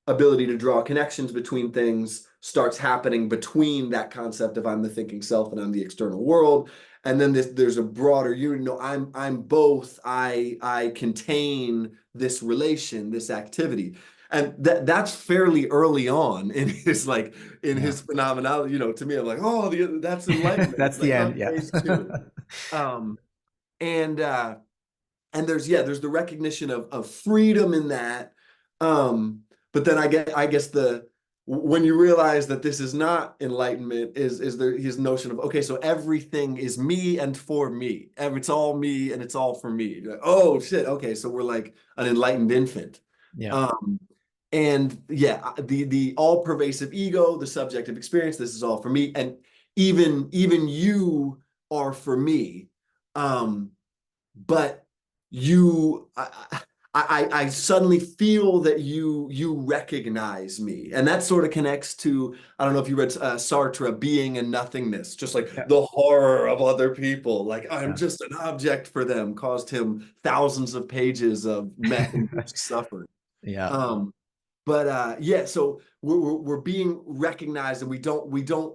S1: ability to draw connections between things starts happening between that concept of I'm the thinking self and I'm the external world. And then there's a broader unity. No, I'm both. I contain this relation, this activity. And that's fairly early on in his in
S2: Yeah.
S1: his phenomenology. To me, I'm like, oh, that's enlightenment.
S2: That's
S1: It's
S2: the
S1: like,
S2: end.
S1: oh,
S2: Yeah.
S1: phase two. Um, and uh, and there's the recognition of freedom in that. But then I guess the when you realize that this is not enlightenment, is there his notion of, okay, so everything is me and for me. It's all me and it's all for me. You're like, oh shit, okay, so we're like an enlightened infant.
S2: Yeah.
S1: Um, and yeah, the all-pervasive ego, the subjective experience, this is all for me, and even you are for me. Um, but you I suddenly feel that you recognize me, and that sort of connects to, I don't know if you read Sartre, Being and Nothingness, just like
S2: Yeah.
S1: the horror of other people, like I'm
S2: Yeah.
S1: just an object for them, caused him thousands of pages of meth-induced suffering.
S2: Yeah.
S1: um but yeah, so we're being recognized, and we don't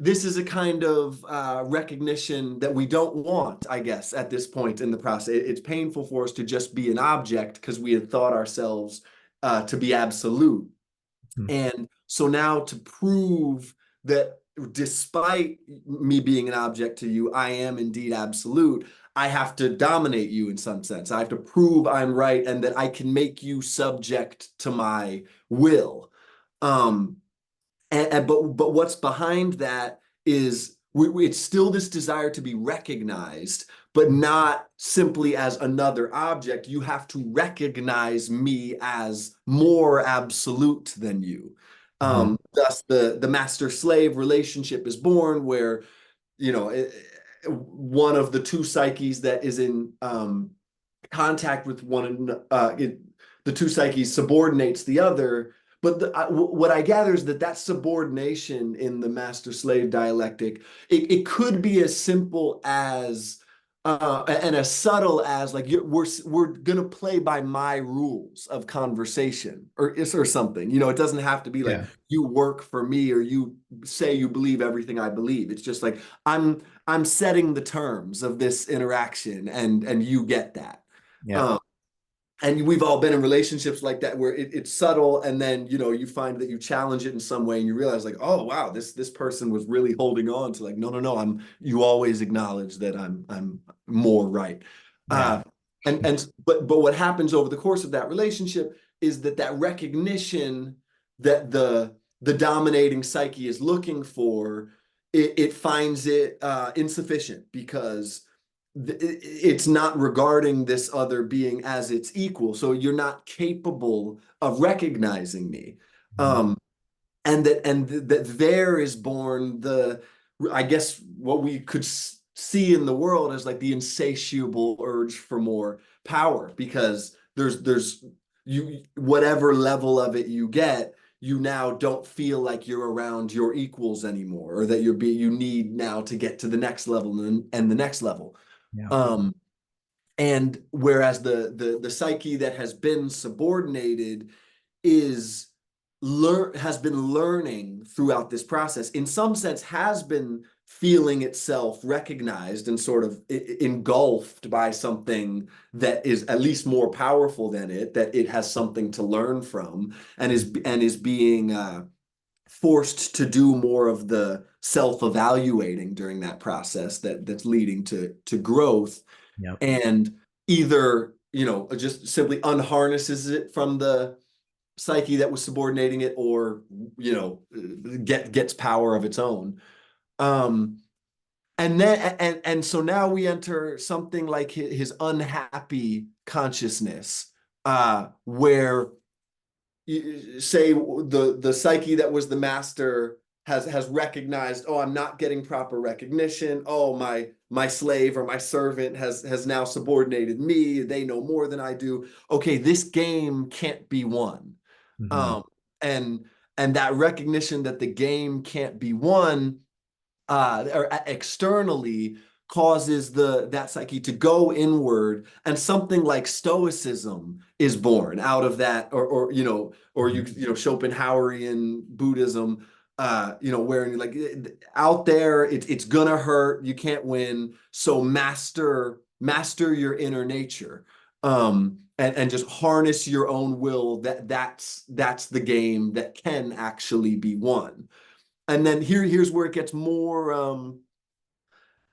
S1: this is a kind of recognition that we don't want, I guess, at this point in the process. It's painful for us to just be an object because we had thought ourselves to be absolute.
S2: Mm.
S1: And so now to prove that despite me being an object to you, I am indeed absolute, I have to dominate you in some sense. I have to prove I'm right and that I can make you subject to my will. Um, but what's behind that is it's still this desire to be recognized, but not simply as another object. You have to recognize me as more absolute than you.
S2: Mhm.
S1: Thus, the master-slave relationship is born, where one of the two psyches that is in contact with the two psyches subordinates the other. But what I gather is that subordination in the master-slave dialectic, it could be as simple as and as subtle as, like, we're gonna play by my rules of conversation, or something. It doesn't have to be like
S2: Yeah.
S1: you work for me or you say you believe everything I believe. It's just like I'm setting the terms of this interaction, and you get that.
S2: Yeah.
S1: Um, and we've all been in relationships like that where it's subtle, and then you find that you challenge it in some way, and you realize, like, oh wow, this person was really holding on to, like, no, no, no, you always acknowledge that I'm more right.
S2: Yeah.
S1: But what happens over the course of that relationship is that recognition that the dominating psyche is looking for, it finds it insufficient, because it's not regarding this other being as its equal. So you're not capable of recognizing me.
S2: Mhm.
S1: And that there is born I guess, what we could see in the world as, like, the insatiable urge for more power, because there's you whatever level of it you get, you now don't feel like you're around your equals anymore, or that you need now to get to the next level, and the next level.
S2: Yeah.
S1: um and whereas the psyche that has been subordinated is has been learning throughout this process, in some sense has been feeling itself recognized and sort of engulfed by something that is at least more powerful than it, that it has something to learn from, and is being forced to do more of the self-evaluating during that process, that's leading to growth.
S2: Yep.
S1: And either just simply unharnesses it from the psyche that was subordinating it, or gets power of its own. um and so now we enter something like his unhappy consciousness, where say the psyche that was the master has recognized, oh, I'm not getting proper recognition. Oh, my slave or my servant has now subordinated me. They know more than I do. Okay, this game can't be won.
S2: Mm-hmm.
S1: Um, and and that recognition that the game can't be won, or externally, causes the that psyche to go inward, and something like stoicism is born out of that, or or Schopenhauerian Buddhism, where like out there, it's gonna hurt, you can't win, so master your inner nature, and just harness your own will. That's the game that can actually be won. And then here's where it gets more.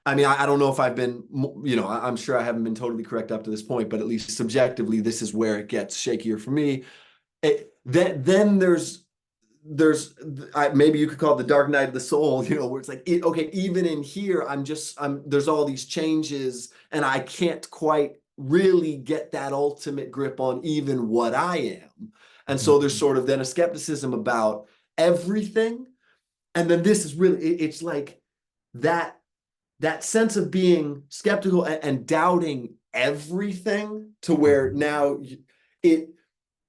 S1: I mean, I don't know if I've been, I'm sure I haven't been totally correct up to this point, but at least subjectively, this is where it gets shakier for me. Then maybe you could call it the dark night of the soul, where it's like, okay, even in here, there's all these changes, and I can't quite really get that ultimate grip on even what I am. And so there's sort of then a skepticism about everything. And then this is really, it's like that that sense of being skeptical and doubting everything, to where now it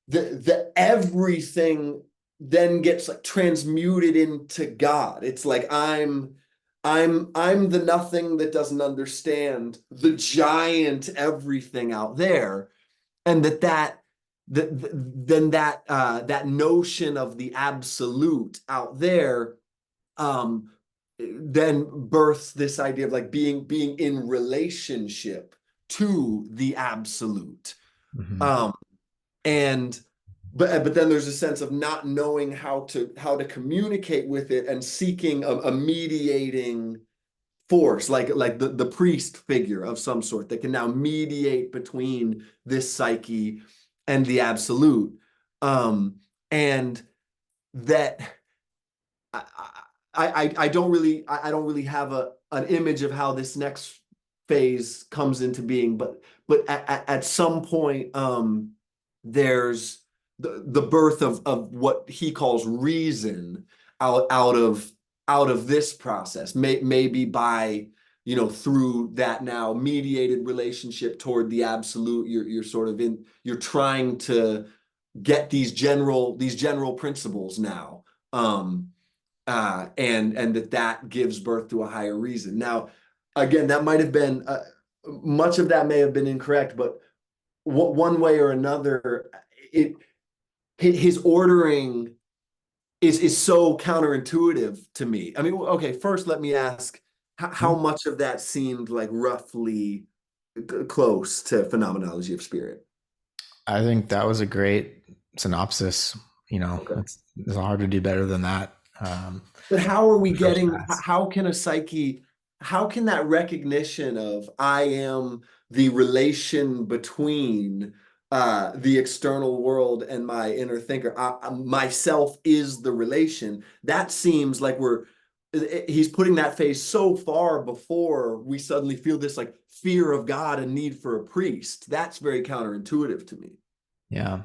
S1: the everything then gets like transmuted into God. It's like I'm the nothing that doesn't understand the giant everything out there. And that notion of the absolute out there, um, then births this idea of like being in relationship to the absolute.
S2: Mm-hmm.
S1: Um, and but then there's a sense of not knowing how to communicate with it, and seeking a mediating force, like the priest figure of some sort that can now mediate between this psyche and the absolute. And that I, I don't really have an image of how this next phase comes into being, but at some point, there's the birth of what he calls reason out of this process, maybe by, through that now mediated relationship toward the absolute. You're sort of you're trying to get these general principles now. And that gives birth to a higher reason. Now, again, that might have been, much of that may have been incorrect, but one way or another, it his ordering is so counterintuitive to me. I mean, okay, first let me ask, how much of that seemed like roughly close to Phenomenology of Spirit?
S2: I think that was a great synopsis.
S1: Okay.
S2: It's hard to do better than that.
S1: But how are we
S2: First
S1: getting,
S2: pass.
S1: how can that recognition of I am the relation between, the external world and my inner thinker, myself is the relation, that seems like he's putting that phase so far before we suddenly feel this like fear of God and need for a priest. That's very counterintuitive to me.
S2: Yeah.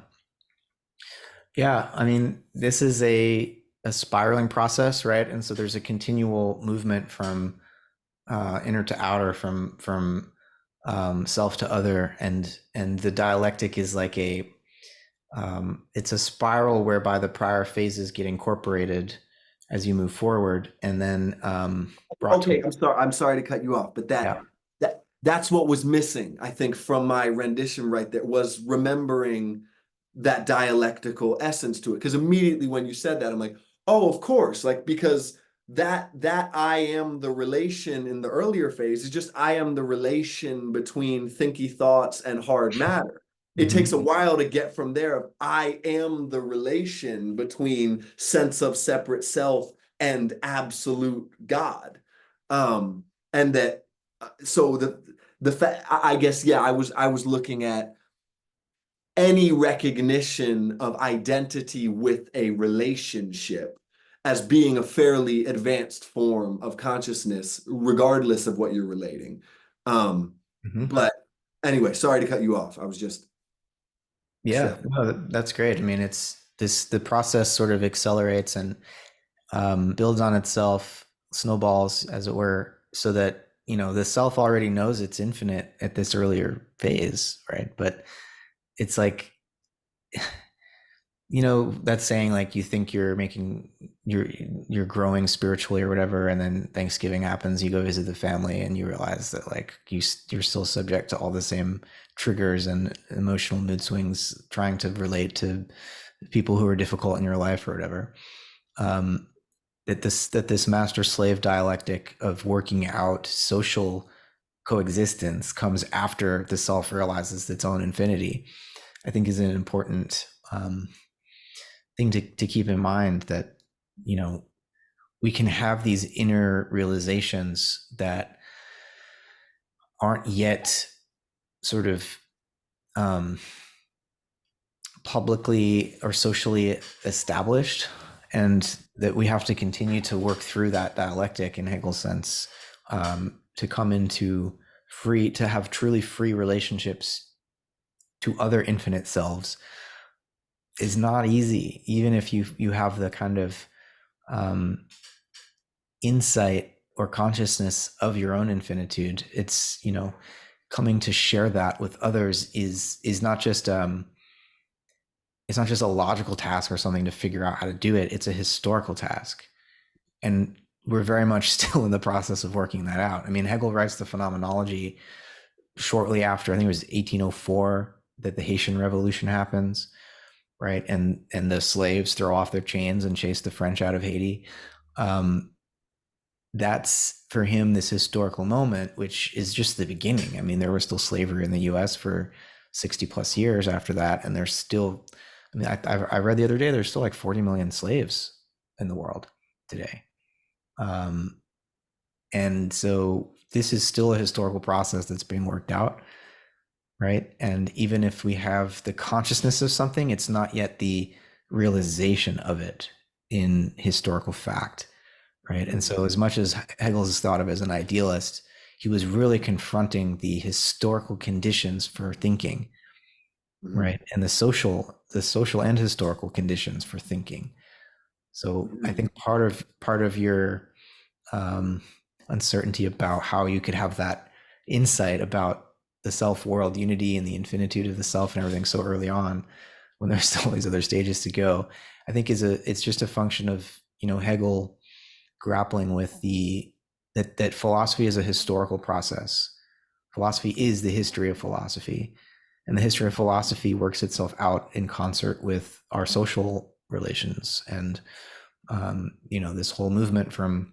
S2: Yeah. I mean, this is a spiraling process, right? And so there's a continual movement from inner to outer, from self to other, and the dialectic is like it's a spiral whereby the prior phases get incorporated as you move forward, and then brought to
S1: Okay, I'm sorry to cut you off, but
S2: yeah.
S1: that's what was missing, I think, from my rendition right there, was remembering that dialectical essence to it. Because immediately when you said that, I'm like, oh, of course, like, because that I am the relation in the earlier phase is just I am the relation between thinky thoughts and hard matter. It takes a
S2: Mm-hmm.
S1: while to get from there of I am the relation between sense of separate self and absolute God. And that, so the fact, I guess, yeah, I was looking at any recognition of identity with a relationship as being a fairly advanced form of consciousness, regardless of what you're relating. Um,
S2: Hmm.
S1: but anyway, sorry to cut you off. I was just
S2: Yeah,
S1: sharing.
S2: no, that's great. I mean, it's this the process sort of accelerates and builds on itself, snowballs, as it were, so that the self already knows it's infinite at this earlier phase, right? But it's like that saying, like, you think you're growing spiritually or whatever, and then Thanksgiving happens, you go visit the family and you realize that, like, you're still subject to all the same triggers and emotional mood swings trying to relate to people who are difficult in your life or whatever. um, that this master slave dialectic of working out social coexistence comes after the self realizes its own infinity, I think is an important thing to keep in mind, that you know we can have these inner realizations that aren't yet sort of um, publicly or socially established, and that we have to continue to work through that dialectic in Hegel's sense, to come into to have truly free relationships to other infinite selves is not easy, even if you have the kind of um, insight or consciousness of your own infinitude. It's coming to share that with others is not just it's not just a logical task or something to figure out how to do it. It's a historical task, and we're very much still in the process of working that out. I mean, Hegel writes the Phenomenology shortly after, I think it was 1804, that the Haitian Revolution happens, right? And the slaves throw off their chains and chase the French out of Haiti. Um, that's for him this historical moment, which is just the beginning. I mean, there was still slavery in the U.S. for 60 plus years after that, and there's still. I mean, I read the other day there's still like 40 million slaves in the world today, um, and so this is still a historical process that's being worked out, right? And even if we have the consciousness of something, it's not yet the realization of it in historical fact, right? And so, as much as Hegel is thought of as an idealist, he was really confronting the historical conditions for thinking,
S1: Mhm.
S2: right? And the social and historical conditions for thinking. So, I
S1: Mhm.
S2: think part of your um, uncertainty about how you could have that insight about the self world unity and the infinitude of the self and everything so early on, when there's still all these other stages to go, I think it's just a function of Hegel grappling with that philosophy is a historical process. Philosophy is the history of philosophy, and the history of philosophy works itself out in concert with our social relations. And this whole movement from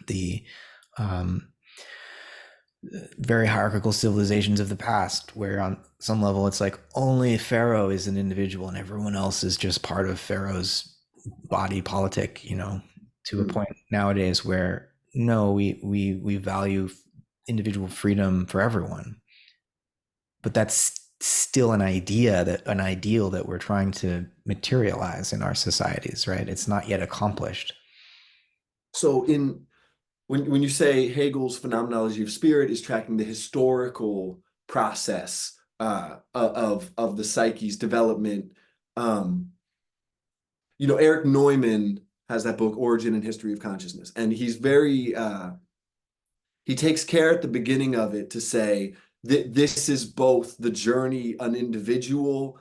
S2: the um, very hierarchical civilizations of the past, where on some level it's like only Pharaoh is an individual and everyone else is just part of Pharaoh's body politic, to a
S1: Mhm.
S2: point nowadays where no, we value individual freedom for everyone, but that's still an ideal that we're trying to materialize in our societies, right? It's not yet accomplished.
S1: So in when you say Hegel's phenomenology of spirit is tracking the historical process of the psyche's development, um, Eric Neumann has that book Origin and History of Consciousness, and he takes care at the beginning of it to say that this is both the journey an individual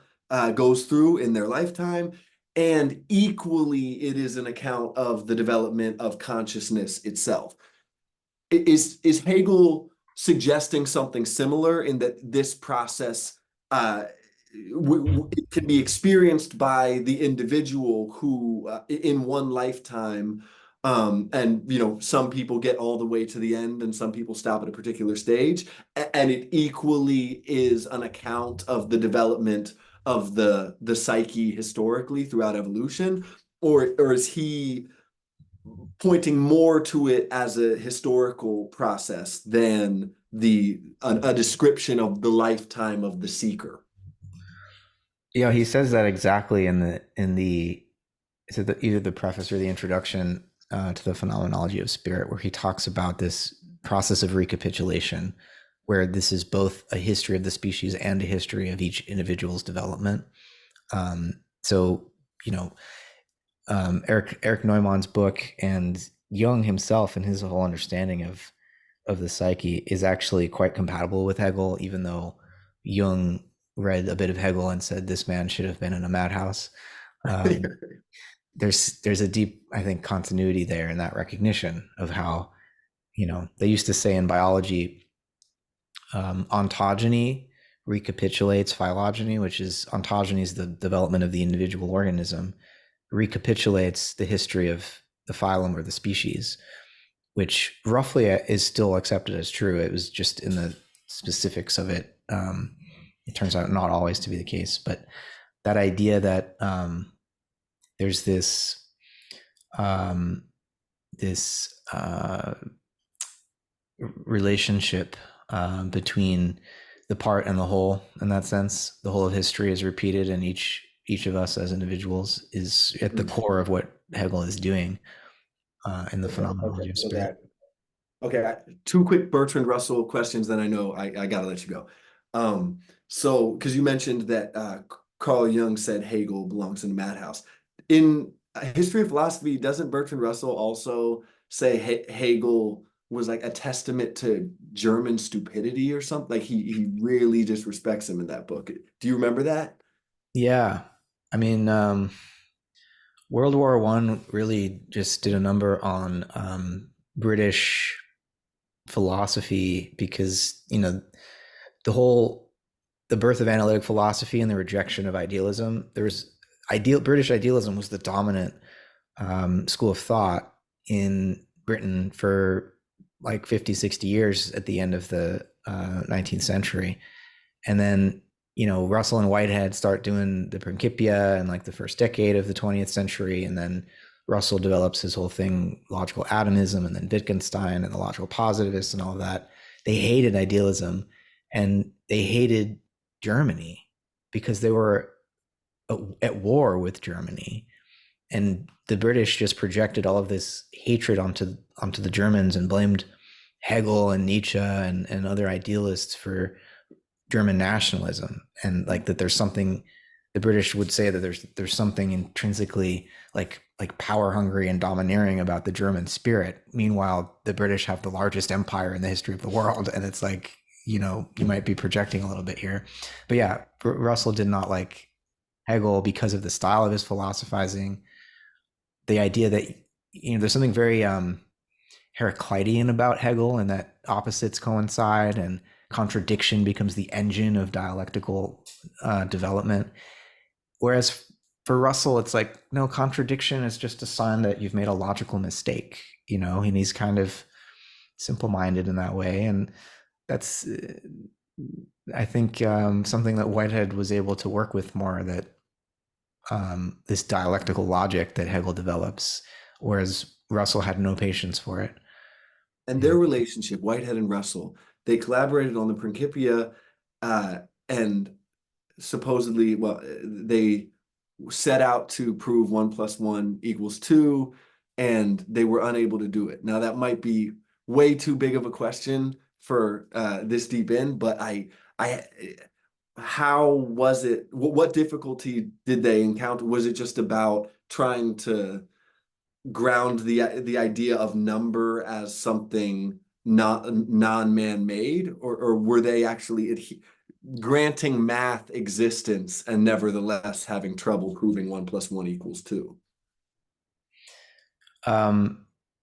S1: goes through in their lifetime, and equally it is an account of the development of consciousness itself. Is Hegel suggesting something similar in that this process uh, it can be experienced by the individual who, in one lifetime, and some people get all the way to the end, and some people stop at a particular stage, and it equally is an account of the development of the psyche historically throughout evolution, or is he pointing more to it as a historical process than a description of the lifetime of the seeker?
S2: He says that exactly in the either the preface or the introduction to the Phenomenology of Spirit, where he talks about this process of recapitulation, where this is both a history of the species and a history of each individual's development. So, you know, Eric Neumann's book and Jung himself and his whole understanding of the psyche is actually quite compatible with Hegel, even though Jung read a bit of Hegel and said this man should have been in a madhouse. Um, there's a deep, I think, continuity there in that recognition of how, they used to say in biology, ontogeny recapitulates phylogeny, which is ontogeny is the development of the individual organism, recapitulates the history of the phylum or the species, which roughly is still accepted as true. It was just in the specifics of it. It turns out not always to be the case, but that idea that there's um, this relationship between the part and the whole. In that sense, the whole of history is repeated, and each of us as individuals is at the core of what Hegel is doing in the Phenomenology of Spirit.
S1: Okay, two quick Bertrand Russell questions, then I know I gotta let you go. So, because you mentioned that Carl Jung said Hegel belongs in the madhouse. In History of Philosophy, doesn't Bertrand Russell also say Hegel was like a testament to German stupidity or something? Like he really disrespects him in that book. Do you remember that?
S2: Yeah, I mean, World War One really just did a number on British philosophy because the birth of analytic philosophy and the rejection of idealism. British idealism was the dominant school of thought in Britain for like 50, 60 years at the end of the 19th century. And then, Russell and Whitehead start doing the Principia in like the first decade of the 20th century. And then Russell develops his whole thing, logical atomism, and then Wittgenstein and the logical positivists and all of that. They hated idealism and they hated Germany because they were at war with Germany. And the British just projected all of this hatred onto the Germans and blamed Hegel and Nietzsche and other idealists for German nationalism, and like that there's something, the British would say that there's something intrinsically like power hungry and domineering about the German spirit. Meanwhile, the British have the largest empire in the history of the world, and it's like, you might be projecting a little bit here. But yeah, Russell did not like Hegel because of the style of his philosophizing, the idea that there's something very Heraclitean about Hegel, and that opposites coincide and contradiction becomes the engine of dialectical development. Whereas for Russell, it's like, no, contradiction is just a sign that you've made a logical mistake, and he's kind of simple-minded in that way. And that's, I think, something that Whitehead was able to work with more, that this dialectical logic that Hegel develops, whereas Russell had no patience for it.
S1: And their relationship, Whitehead and Russell, they collaborated on the Principia, and supposedly, well, they set out to prove 1+1 = 2, and they were unable to do it. Now, that might be way too big of a question for this deep in, but how was it? What difficulty did they encounter? Was it just about trying to ground the idea of number as something not non-man-made, or were they actually granting math existence and nevertheless having trouble proving 1+1 = 2?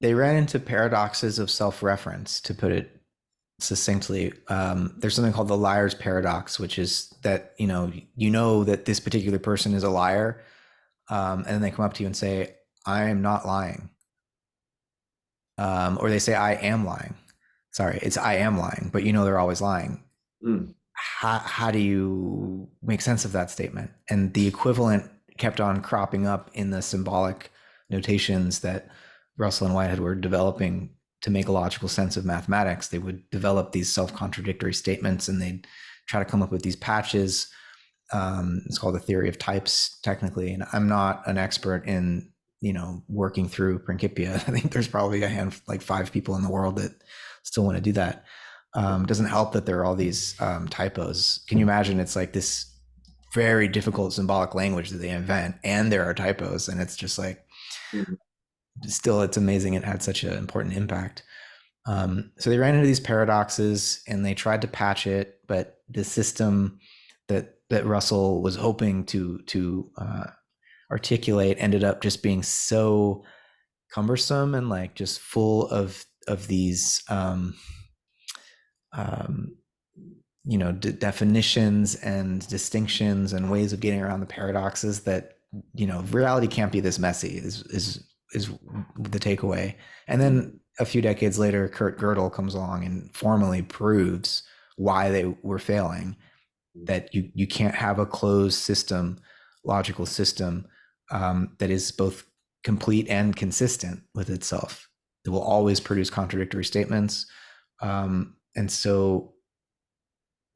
S2: They ran into paradoxes of self-reference, to put it succinctly. There's something called the liar's paradox, which is that that this particular person is a liar, and then they come up to you and say, I am not lying. Or they say, I am lying. Sorry, it's I am lying, but they're always lying. How do you make sense of that statement? And the equivalent kept on cropping up in the symbolic notations that Russell and Whitehead were developing to make a logical sense of mathematics. They would develop these self-contradictory statements, and they'd try to come up with these patches. It's called the theory of types, technically, and I'm not an expert in working through Principia. I think there's probably like 5 people in the world that still want to do that. Doesn't help that there are all these typos. Can you imagine? It's like this very difficult symbolic language that they invent, and there are typos, and it's just like,
S1: Mhm.
S2: still, it's amazing it had such an important impact. So they ran into these paradoxes and they tried to patch it, but the system that Russell was hoping to articulate ended up just being so cumbersome and like just full of these um, definitions and distinctions and ways of getting around the paradoxes that reality can't be this messy is the takeaway. And then a few decades later, Kurt Gödel comes along and formally proves why they were failing, that you can't have a closed system, logical system, that is both complete and consistent with itself. It will always produce contradictory statements. And so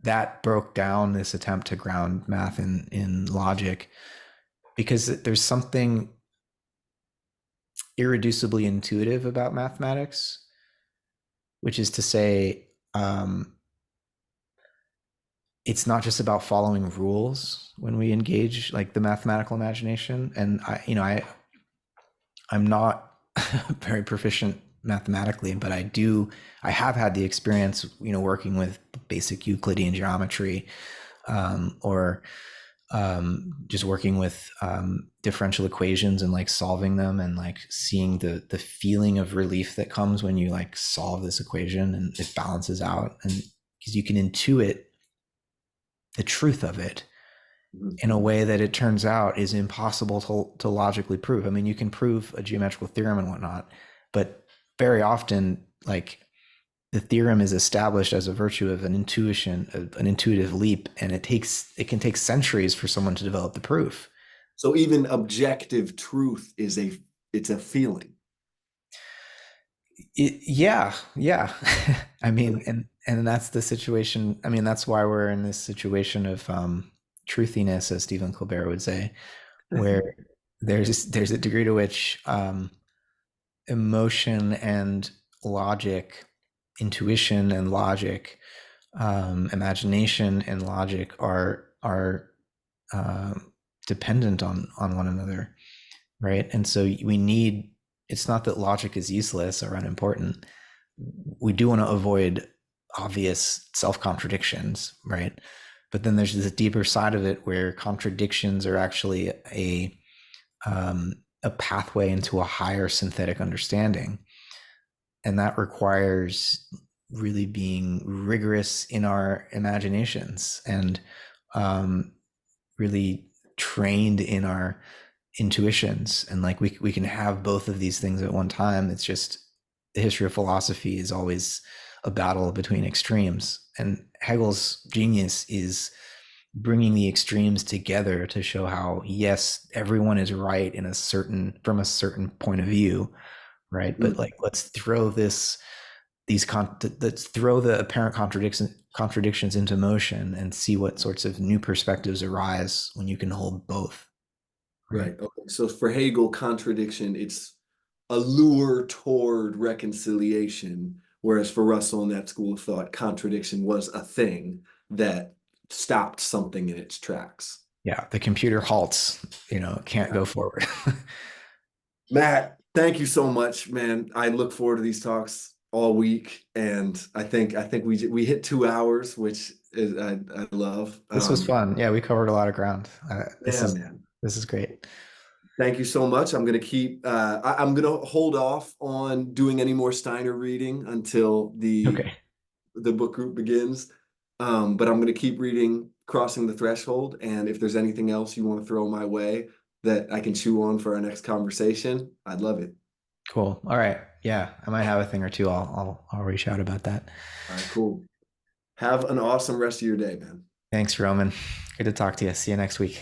S2: that broke down this attempt to ground math in logic, because there's something irreducibly intuitive about mathematics, which is to say, it's not just about following rules when we engage like the mathematical imagination. And I'm not very proficient mathematically, but I have had the experience, working with basic Euclidean geometry, or just working with differential equations and like solving them, and like seeing the feeling of relief that comes when you like solve this equation and it balances out, and because you can intuit the truth of it in a way that it turns out is impossible to logically prove. I mean, you can prove a geometrical theorem and whatnot, but very often, like, the theorem is established as a virtue of an intuition, an intuitive leap, and it can take centuries for someone to develop the proof.
S1: So even objective truth it's a feeling.
S2: Yeah. I mean, and that's the situation. I mean, that's why we're in this situation of truthiness, as Stephen Colbert would say, where there's a degree to which emotion and logic, intuition and logic, imagination and logic are uh, dependent on one another, right? And so we need. It's not that logic is useless or unimportant. We do want to avoid obvious self contradictions, right? But then there's this deeper side of it where contradictions are actually a pathway into a higher synthetic understanding, and that requires really being rigorous in our imaginations and really trained in our intuitions. And like we can have both of these things at one time. It's just the history of philosophy is always a battle between extremes, and Hegel's genius is bringing the extremes together to show how, yes, everyone is right from a certain point of view, right? But like, let's throw let's throw the apparent contradictions into motion and see what sorts of new perspectives arise when you can hold both, right?
S1: Right. Okay. So for Hegel, contradiction, it's a lure toward reconciliation, whereas for Russell and that school of thought, contradiction was a thing that stopped something in its tracks.
S2: Yeah, the computer halts, can't go forward.
S1: Matt, thank you so much, man. I look forward to these talks all week, and I think we hit 2 hours, which is I love.
S2: This was fun. Yeah, we covered a lot of ground. This
S1: Yeah,
S2: is
S1: man.
S2: this is great.
S1: Thank you so much. I'm gonna keep. I'm gonna hold off on doing any more Steiner reading until
S2: Okay,
S1: the book group begins. But I'm gonna keep reading Crossing the Threshold, and if there's anything else you want to throw my way that I can chew on for our next conversation, I'd love it.
S2: cool. All right. Yeah, I might have a thing or two. I'll reach out about that.
S1: All right, cool. Have an awesome rest of your day, man.
S2: Thanks, Roman. Good to talk to you. See you next week.